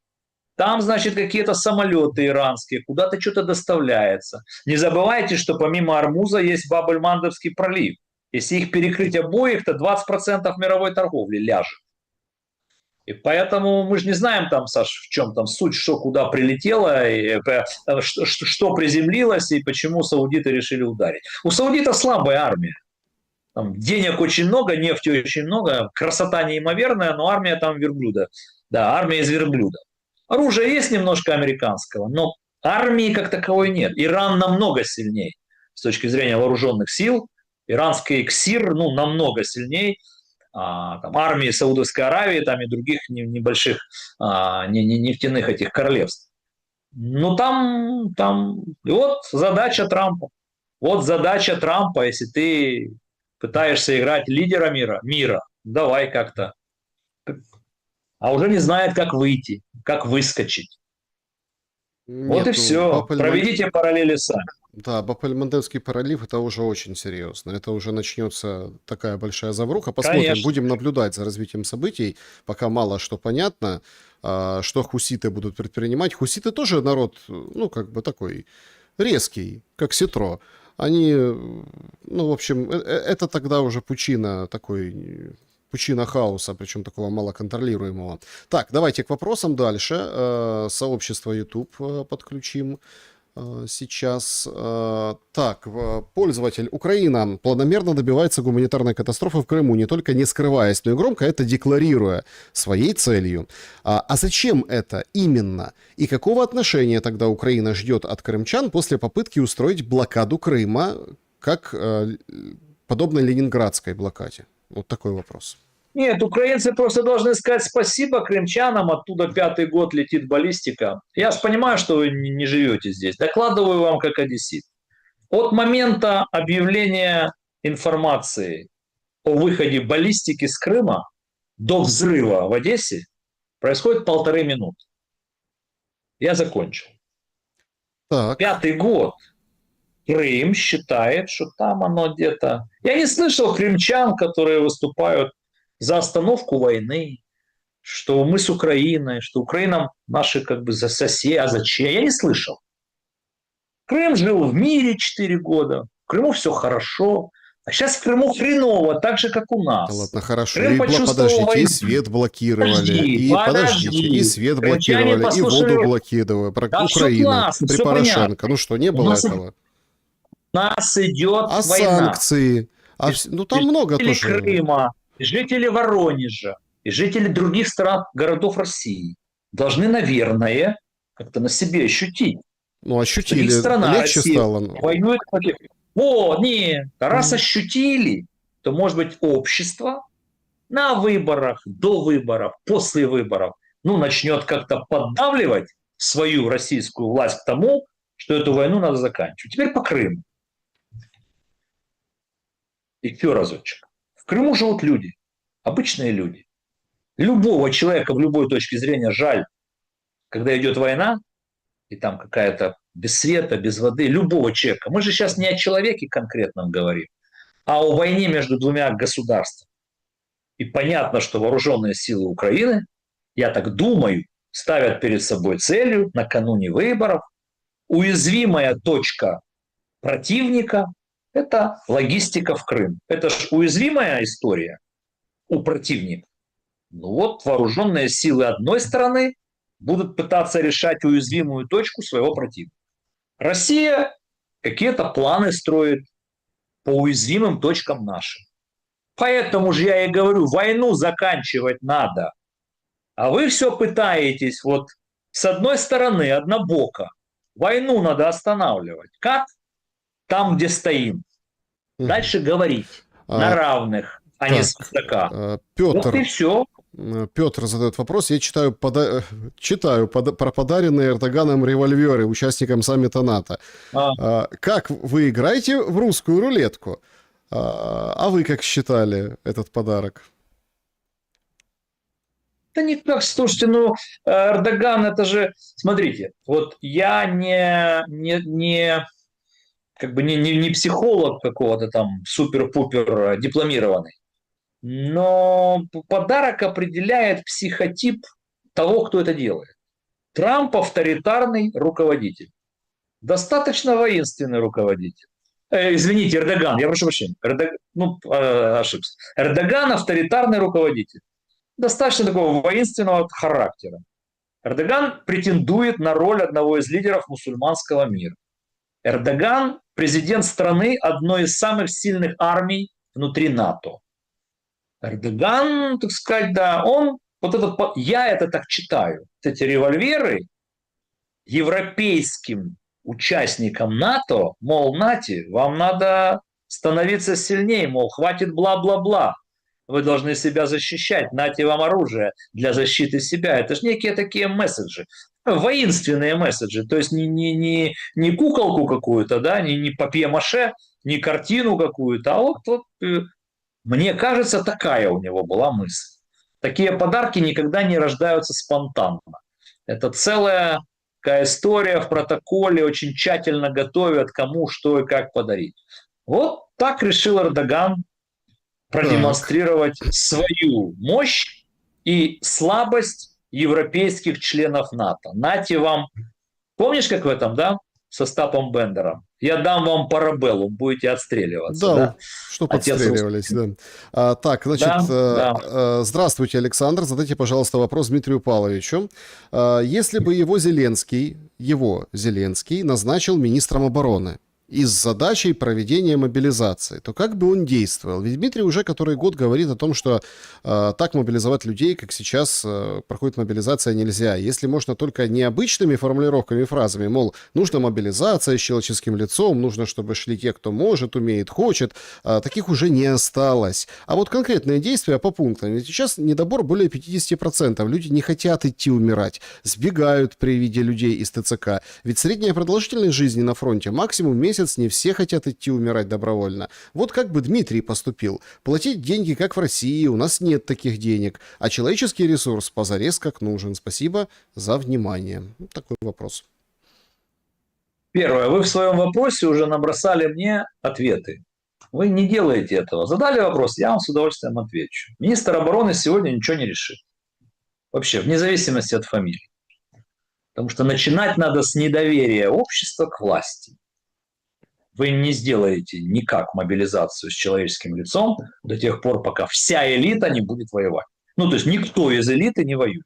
[SPEAKER 2] Там, значит, какие-то самолеты иранские, куда-то что-то доставляется. Не забывайте, что помимо Ормуза есть Баб-эль-Мандебский пролив. Если их перекрыть обоих, то 20% мировой торговли ляжет. И поэтому мы же не знаем там, Саш, в чем там суть, что куда прилетело, что приземлилось и почему саудиты решили ударить. У саудитов слабая армия. Там денег очень много, нефти очень много, красота неимоверная, но армия там верблюда. Да, армия из верблюда. Оружие есть немножко американского, но армии как таковой нет. Иран намного сильнее с точки зрения вооруженных сил. Иранский КСИР намного сильнее армии Саудовской Аравии там, и других небольших нефтяных этих королевств. Ну там. И вот задача Трампа. Вот задача Трампа, если ты пытаешься играть лидера мира, давай как-то. А уже не знает, как выйти, как выскочить. Вот и все. Проведите параллели сами.
[SPEAKER 1] Да, Баб-эль-Мандебский пролив — это уже очень серьезно. Это уже начнется такая большая заваруха. Посмотрим,
[SPEAKER 2] Конечно.
[SPEAKER 1] будем наблюдать за развитием событий. Пока мало что понятно, что хуситы будут предпринимать. Хуситы тоже народ, такой резкий, как Ситро. Они, в общем, это тогда уже пучина хаоса, причем такого малоконтролируемого. Так, давайте к вопросам дальше. Сообщество YouTube подключим сейчас. Так, пользователь. Украина планомерно добивается гуманитарной катастрофы в Крыму, не только не скрываясь, но и громко это декларируя своей целью. А зачем это именно? И какого отношения тогда Украина ждет от крымчан после попытки устроить блокаду Крыма, как подобно ленинградской блокаде? Вот такой вопрос.
[SPEAKER 2] Нет, украинцы просто должны сказать спасибо крымчанам, оттуда 5-й год летит баллистика. Я же понимаю, что вы не живете здесь. Докладываю вам как одессит. От момента объявления информации о выходе баллистики с Крыма до взрыва в Одессе происходит 1,5 минуты. Я закончил.
[SPEAKER 1] Так.
[SPEAKER 2] 5-й год. Крым считает, что там оно где-то... Я не слышал крымчан, которые выступают за остановку войны, что мы с Украиной, что Украина наши соседи, а зачем? Я не слышал. Крым жил в мире 4 года, в Крыму все хорошо, а сейчас в Крыму хреново, так же, как у нас.
[SPEAKER 1] Да ладно, хорошо.
[SPEAKER 2] Крым
[SPEAKER 1] Подождите,
[SPEAKER 2] войну.
[SPEAKER 1] И свет блокировали, подождите, и свет блокировали, и воду блокировали. Украина, при Порошенко. Ну что, не было этого?
[SPEAKER 2] У нас идет война.
[SPEAKER 1] Санкции? Там много
[SPEAKER 2] жители
[SPEAKER 1] тоже.
[SPEAKER 2] Крыма, жители Воронежа и жители других стран, городов России должны, наверное, как-то на себе ощутить.
[SPEAKER 1] Ощутили.
[SPEAKER 2] Страна,
[SPEAKER 1] Легче
[SPEAKER 2] Россия,
[SPEAKER 1] стало.
[SPEAKER 2] воюет против... Раз ощутили, то, может быть, общество на выборах, до выборов, после выборов, начнет как-то поддавливать свою российскую власть к тому, что эту войну надо заканчивать. Теперь по Крыму. Еще разочек. В Крыму живут люди, обычные люди. Любого человека в любой точке зрения жаль, когда идет война, и там какая-то без света, без воды, любого человека. Мы же сейчас не о человеке конкретном говорим, а о войне между двумя государствами. И понятно, что вооруженные силы Украины, я так думаю, ставят перед собой целью накануне выборов уязвимая точка противника – это логистика в Крым. Это же уязвимая история у противника. Ну вот вооруженные силы одной стороны будут пытаться решать уязвимую точку своего противника. Россия какие-то планы строит по уязвимым точкам нашим. Поэтому же я и говорю, войну заканчивать надо. А вы все пытаетесь вот с одной стороны, однобоко. Войну надо останавливать. Как? Там, где стоим. Дальше говорить на равных, а не
[SPEAKER 1] Так,
[SPEAKER 2] свысока. Вот и
[SPEAKER 1] Петр,
[SPEAKER 2] все.
[SPEAKER 1] Петр задает вопрос. Я читаю, про подаренные Эрдоганом револьверы участникам саммита НАТО. Как вы играете в русскую рулетку? А вы как считали этот подарок?
[SPEAKER 2] Да никак, слушайте, ну, Эрдоган, это же, смотрите, вот я как бы не психолог какого-то там супер-пупер дипломированный, но подарок определяет психотип того, кто это делает. Трамп авторитарный руководитель, достаточно воинственный руководитель. Извините, Эрдоган, я прошу прощения, ошибся. Эрдоган авторитарный руководитель, достаточно такого воинственного характера. Эрдоган претендует на роль одного из лидеров мусульманского мира. Эрдоган – президент страны одной из самых сильных армий внутри НАТО. Эрдоган, так сказать, да, я это так читаю. Эти револьверы европейским участникам НАТО, мол, нате, вам надо становиться сильнее, мол, хватит бла-бла-бла. Вы должны себя защищать, нате вам оружие для защиты себя. Это же некие такие месседжи, воинственные месседжи. То есть не куколку какую-то, да, не папье-маше, не картину какую-то, а вот мне кажется, такая у него была мысль. Такие подарки никогда не рождаются спонтанно. Это целая такая история в протоколе, очень тщательно готовят, кому, что и как подарить. Вот так решил Эрдоган продемонстрировать свою мощь и слабость европейских членов НАТО. Нате вам, помнишь, как в этом, да, со Стапом Бендером? Я дам вам парабеллум, будете отстреливаться.
[SPEAKER 1] Да, чтоб
[SPEAKER 2] Отец
[SPEAKER 1] отстреливались, да. Так, значит, здравствуйте, Александр. Задайте, пожалуйста, вопрос Дмитрию Павловичу. Если бы его Зеленский назначил министром обороны и с задачей проведения мобилизации, то как бы он действовал? Ведь Дмитрий уже который год говорит о том, что так мобилизовать людей, как сейчас проходит мобилизация, нельзя. Если можно только необычными формулировками и фразами, мол, нужна мобилизация с человеческим лицом, нужно, чтобы шли те, кто может, умеет, хочет, таких уже не осталось. А вот конкретные действия по пунктам. Ведь сейчас недобор более 50%. Люди не хотят идти умирать, сбегают при виде людей из ТЦК. Ведь средняя продолжительность жизни на фронте максимум месяц, не все хотят идти умирать добровольно. Вот как бы Дмитрий поступил. Платить деньги, как в России, у нас нет таких денег, а человеческий ресурс позарез как нужен. Спасибо за внимание. Вот такой вопрос.
[SPEAKER 2] Первое. Вы в своем вопросе уже набросали мне ответы. Вы не делаете этого. Задали вопрос, я вам с удовольствием отвечу. Министр обороны сегодня ничего не решит. Вообще, вне зависимости от фамилии. Потому что начинать надо с недоверия общества к власти. Вы не сделаете никак мобилизацию с человеческим лицом до тех пор, пока вся элита не будет воевать. Ну, то есть никто из элиты не воюет.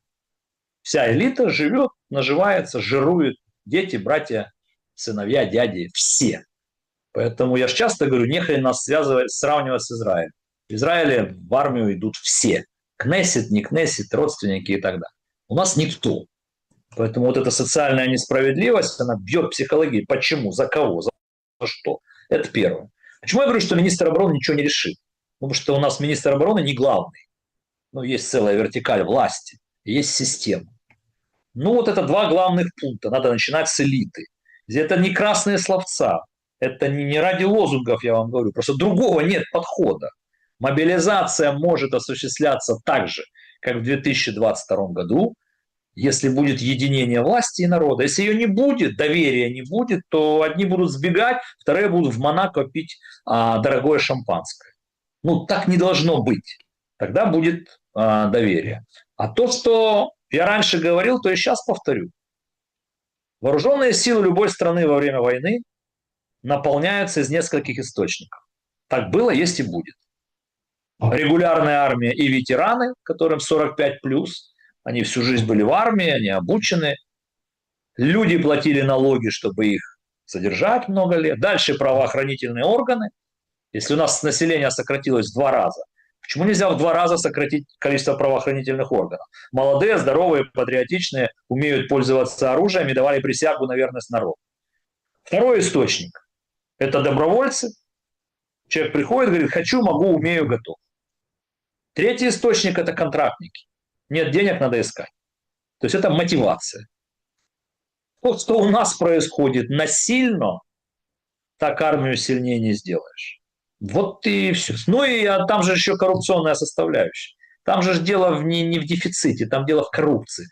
[SPEAKER 2] Вся элита живет, наживается, жирует. Дети, братья, сыновья, дяди, все. Поэтому я же часто говорю, нехрен нас сравнивать с Израилем. В Израиле в армию идут все. Кнессет, не Кнессет, родственники и так далее. У нас никто. Поэтому вот эта социальная несправедливость, она бьет психологию. Почему? За кого? За что? Это первое. Почему я говорю, что министр обороны ничего не решит? Потому что у нас министр обороны не главный. Ну, есть целая вертикаль власти, есть система. Ну, вот это два главных пункта. Надо начинать с элиты. Это не красные словца. Это не ради лозунгов, я вам говорю. Просто другого нет подхода. Мобилизация может осуществляться так же, как в 2022 году, если будет единение власти и народа. Если ее не будет, доверия не будет, то одни будут сбегать, вторые будут в Монако пить дорогое шампанское. Ну, так не должно быть. Тогда будет доверие. А то, что я раньше говорил, то и сейчас повторю. Вооруженные силы любой страны во время войны наполняются из нескольких источников. Так было, есть и будет. Регулярная армия и ветераны, которым 45+, они всю жизнь были в армии, они обучены. Люди платили налоги, чтобы их содержать много лет. Дальше правоохранительные органы. Если у нас население сократилось в 2 раза, почему нельзя в 2 раза сократить количество правоохранительных органов? Молодые, здоровые, патриотичные, умеют пользоваться оружием и давали присягу на верность народу. Второй источник – это добровольцы. Человек приходит, говорит, хочу, могу, умею, готов. Третий источник – это контрактники. Нет денег, надо искать. То есть это мотивация. Вот что у нас происходит насильно, так армию сильнее не сделаешь. Вот и все. Ну и там же еще коррупционная составляющая. Там же дело не в дефиците, там дело в коррупции.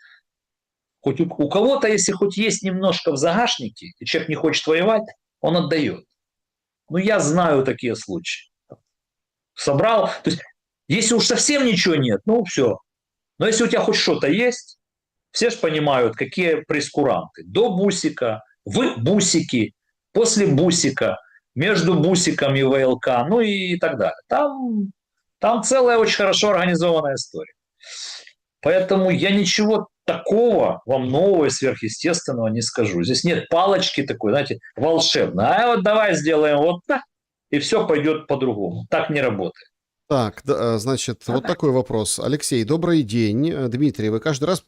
[SPEAKER 2] Хоть у кого-то, если хоть есть немножко в загашнике, и человек не хочет воевать, он отдает. Ну, я знаю такие случаи. Собрал, то есть, если уж совсем ничего нет, ну, все. Но если у тебя хоть что-то есть, все же понимают, какие прейскуранты. До бусика, в бусики, после бусика, между бусиками ВЛК, ну и так далее. Там целая очень хорошо организованная история. Поэтому я ничего такого вам нового и сверхъестественного не скажу. Здесь нет палочки такой, знаете, волшебной. А вот давай сделаем вот так, и все пойдет по-другому. Так не работает.
[SPEAKER 1] Так, значит, вот такой вопрос. Алексей, добрый день. Дмитрий, вы каждый раз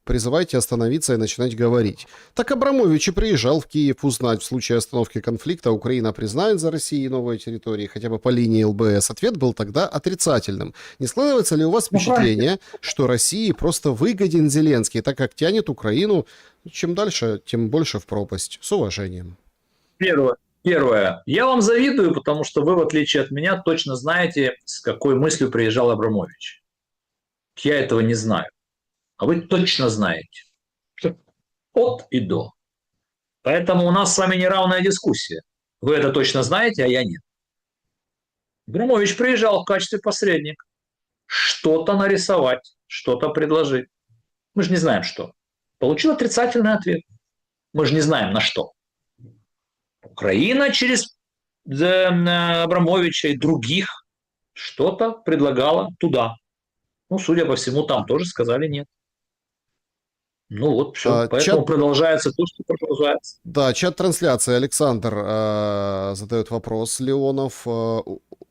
[SPEAKER 1] призываете остановиться и начинать говорить. Так Абрамович и приезжал в Киев узнать, в случае остановки конфликта Украина признает за Россией новые территории, хотя бы по линии ЛБС. Ответ был тогда отрицательным. Не складывается ли у вас впечатление, что России просто выгоден Зеленский, так как тянет Украину, чем дальше, тем больше в пропасть? С уважением.
[SPEAKER 2] Первое. Я вам завидую, потому что вы, в отличие от меня, точно знаете, с какой мыслью приезжал Абрамович. Я этого не знаю. А вы точно знаете. От и до. Поэтому у нас с вами неравная дискуссия. Вы это точно знаете, а я нет. Абрамович приезжал в качестве посредника. Что-то нарисовать, что-то предложить. Мы же не знаем, что. Получил отрицательный ответ. Мы же не знаем, на что. Украина через Абрамовича и других что-то предлагала туда. Ну, судя по всему, там тоже сказали нет. Ну вот, все. Поэтому продолжается то, что продолжается.
[SPEAKER 1] Да, чат-трансляции. Александр задает вопрос. Леонов.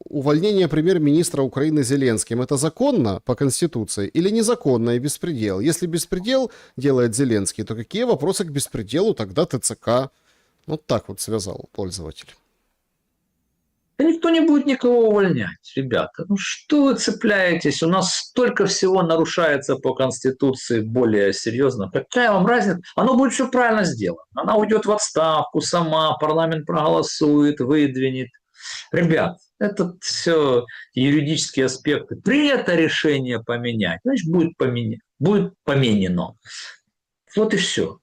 [SPEAKER 1] Увольнение премьер-министра Украины Зеленским – это законно по Конституции или незаконно и беспредел? Если беспредел делает Зеленский, то какие вопросы к беспределу тогда ТЦК? Вот так вот связал пользователь.
[SPEAKER 2] Да никто не будет никого увольнять, ребята. Ну что вы цепляетесь? У нас столько всего нарушается по Конституции более серьезно. Какая вам разница? Оно будет все правильно сделано. Она уйдет в отставку сама, парламент проголосует, выдвинет. Ребят, это все юридические аспекты. Принято решение поменять, значит, будет поменено. Вот и все.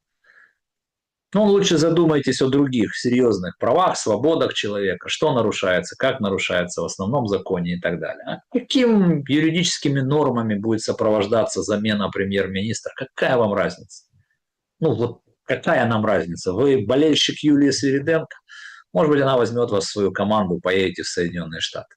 [SPEAKER 2] Ну, лучше задумайтесь о других серьезных правах, свободах человека, что нарушается, как нарушается в основном законе и так далее. А какими юридическими нормами будет сопровождаться замена премьер-министра? Какая вам разница? Ну, вот какая нам разница? Вы болельщик Юлии Свириденко? Может быть, она возьмет вас в свою команду, поедете в Соединенные Штаты.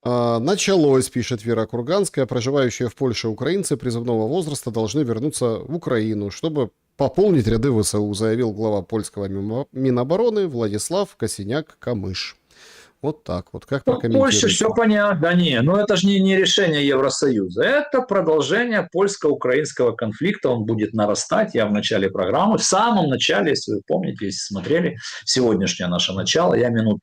[SPEAKER 1] Началось, пишет Вера Курганская. Проживающие в Польше украинцы призывного возраста должны вернуться в Украину, чтобы пополнить ряды ВСУ, заявил глава польского Минобороны Владислав Косиняк-Камыш. Вот так вот. Как прокомментируете?
[SPEAKER 2] Польша, все понятно. Да не, ну это же не решение Евросоюза. Это продолжение польско-украинского конфликта. Он будет нарастать. Я в начале программы, в самом начале, если вы помните, если смотрели сегодняшнее наше начало, я минут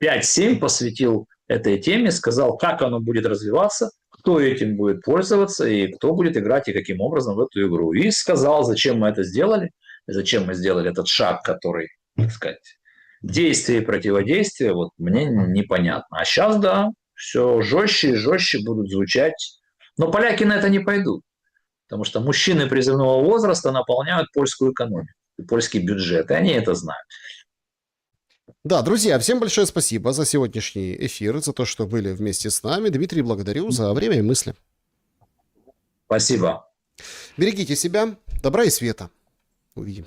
[SPEAKER 2] 5-7 посвятил этой теме, сказал, как оно будет развиваться, кто этим будет пользоваться и кто будет играть и каким образом в эту игру. И сказал, зачем мы это сделали, зачем мы сделали этот шаг, который, так сказать, действие и противодействие, вот мне непонятно. А сейчас, да, все жестче и жестче будут звучать. Но поляки на это не пойдут, потому что мужчины призывного возраста наполняют польскую экономику, польский бюджет, и они это знают.
[SPEAKER 1] Да, друзья, всем большое спасибо за сегодняшний эфир, за то, что были вместе с нами. Дмитрий, благодарю за время и мысли.
[SPEAKER 2] Спасибо.
[SPEAKER 1] Берегите себя, добра и света. Увидимся.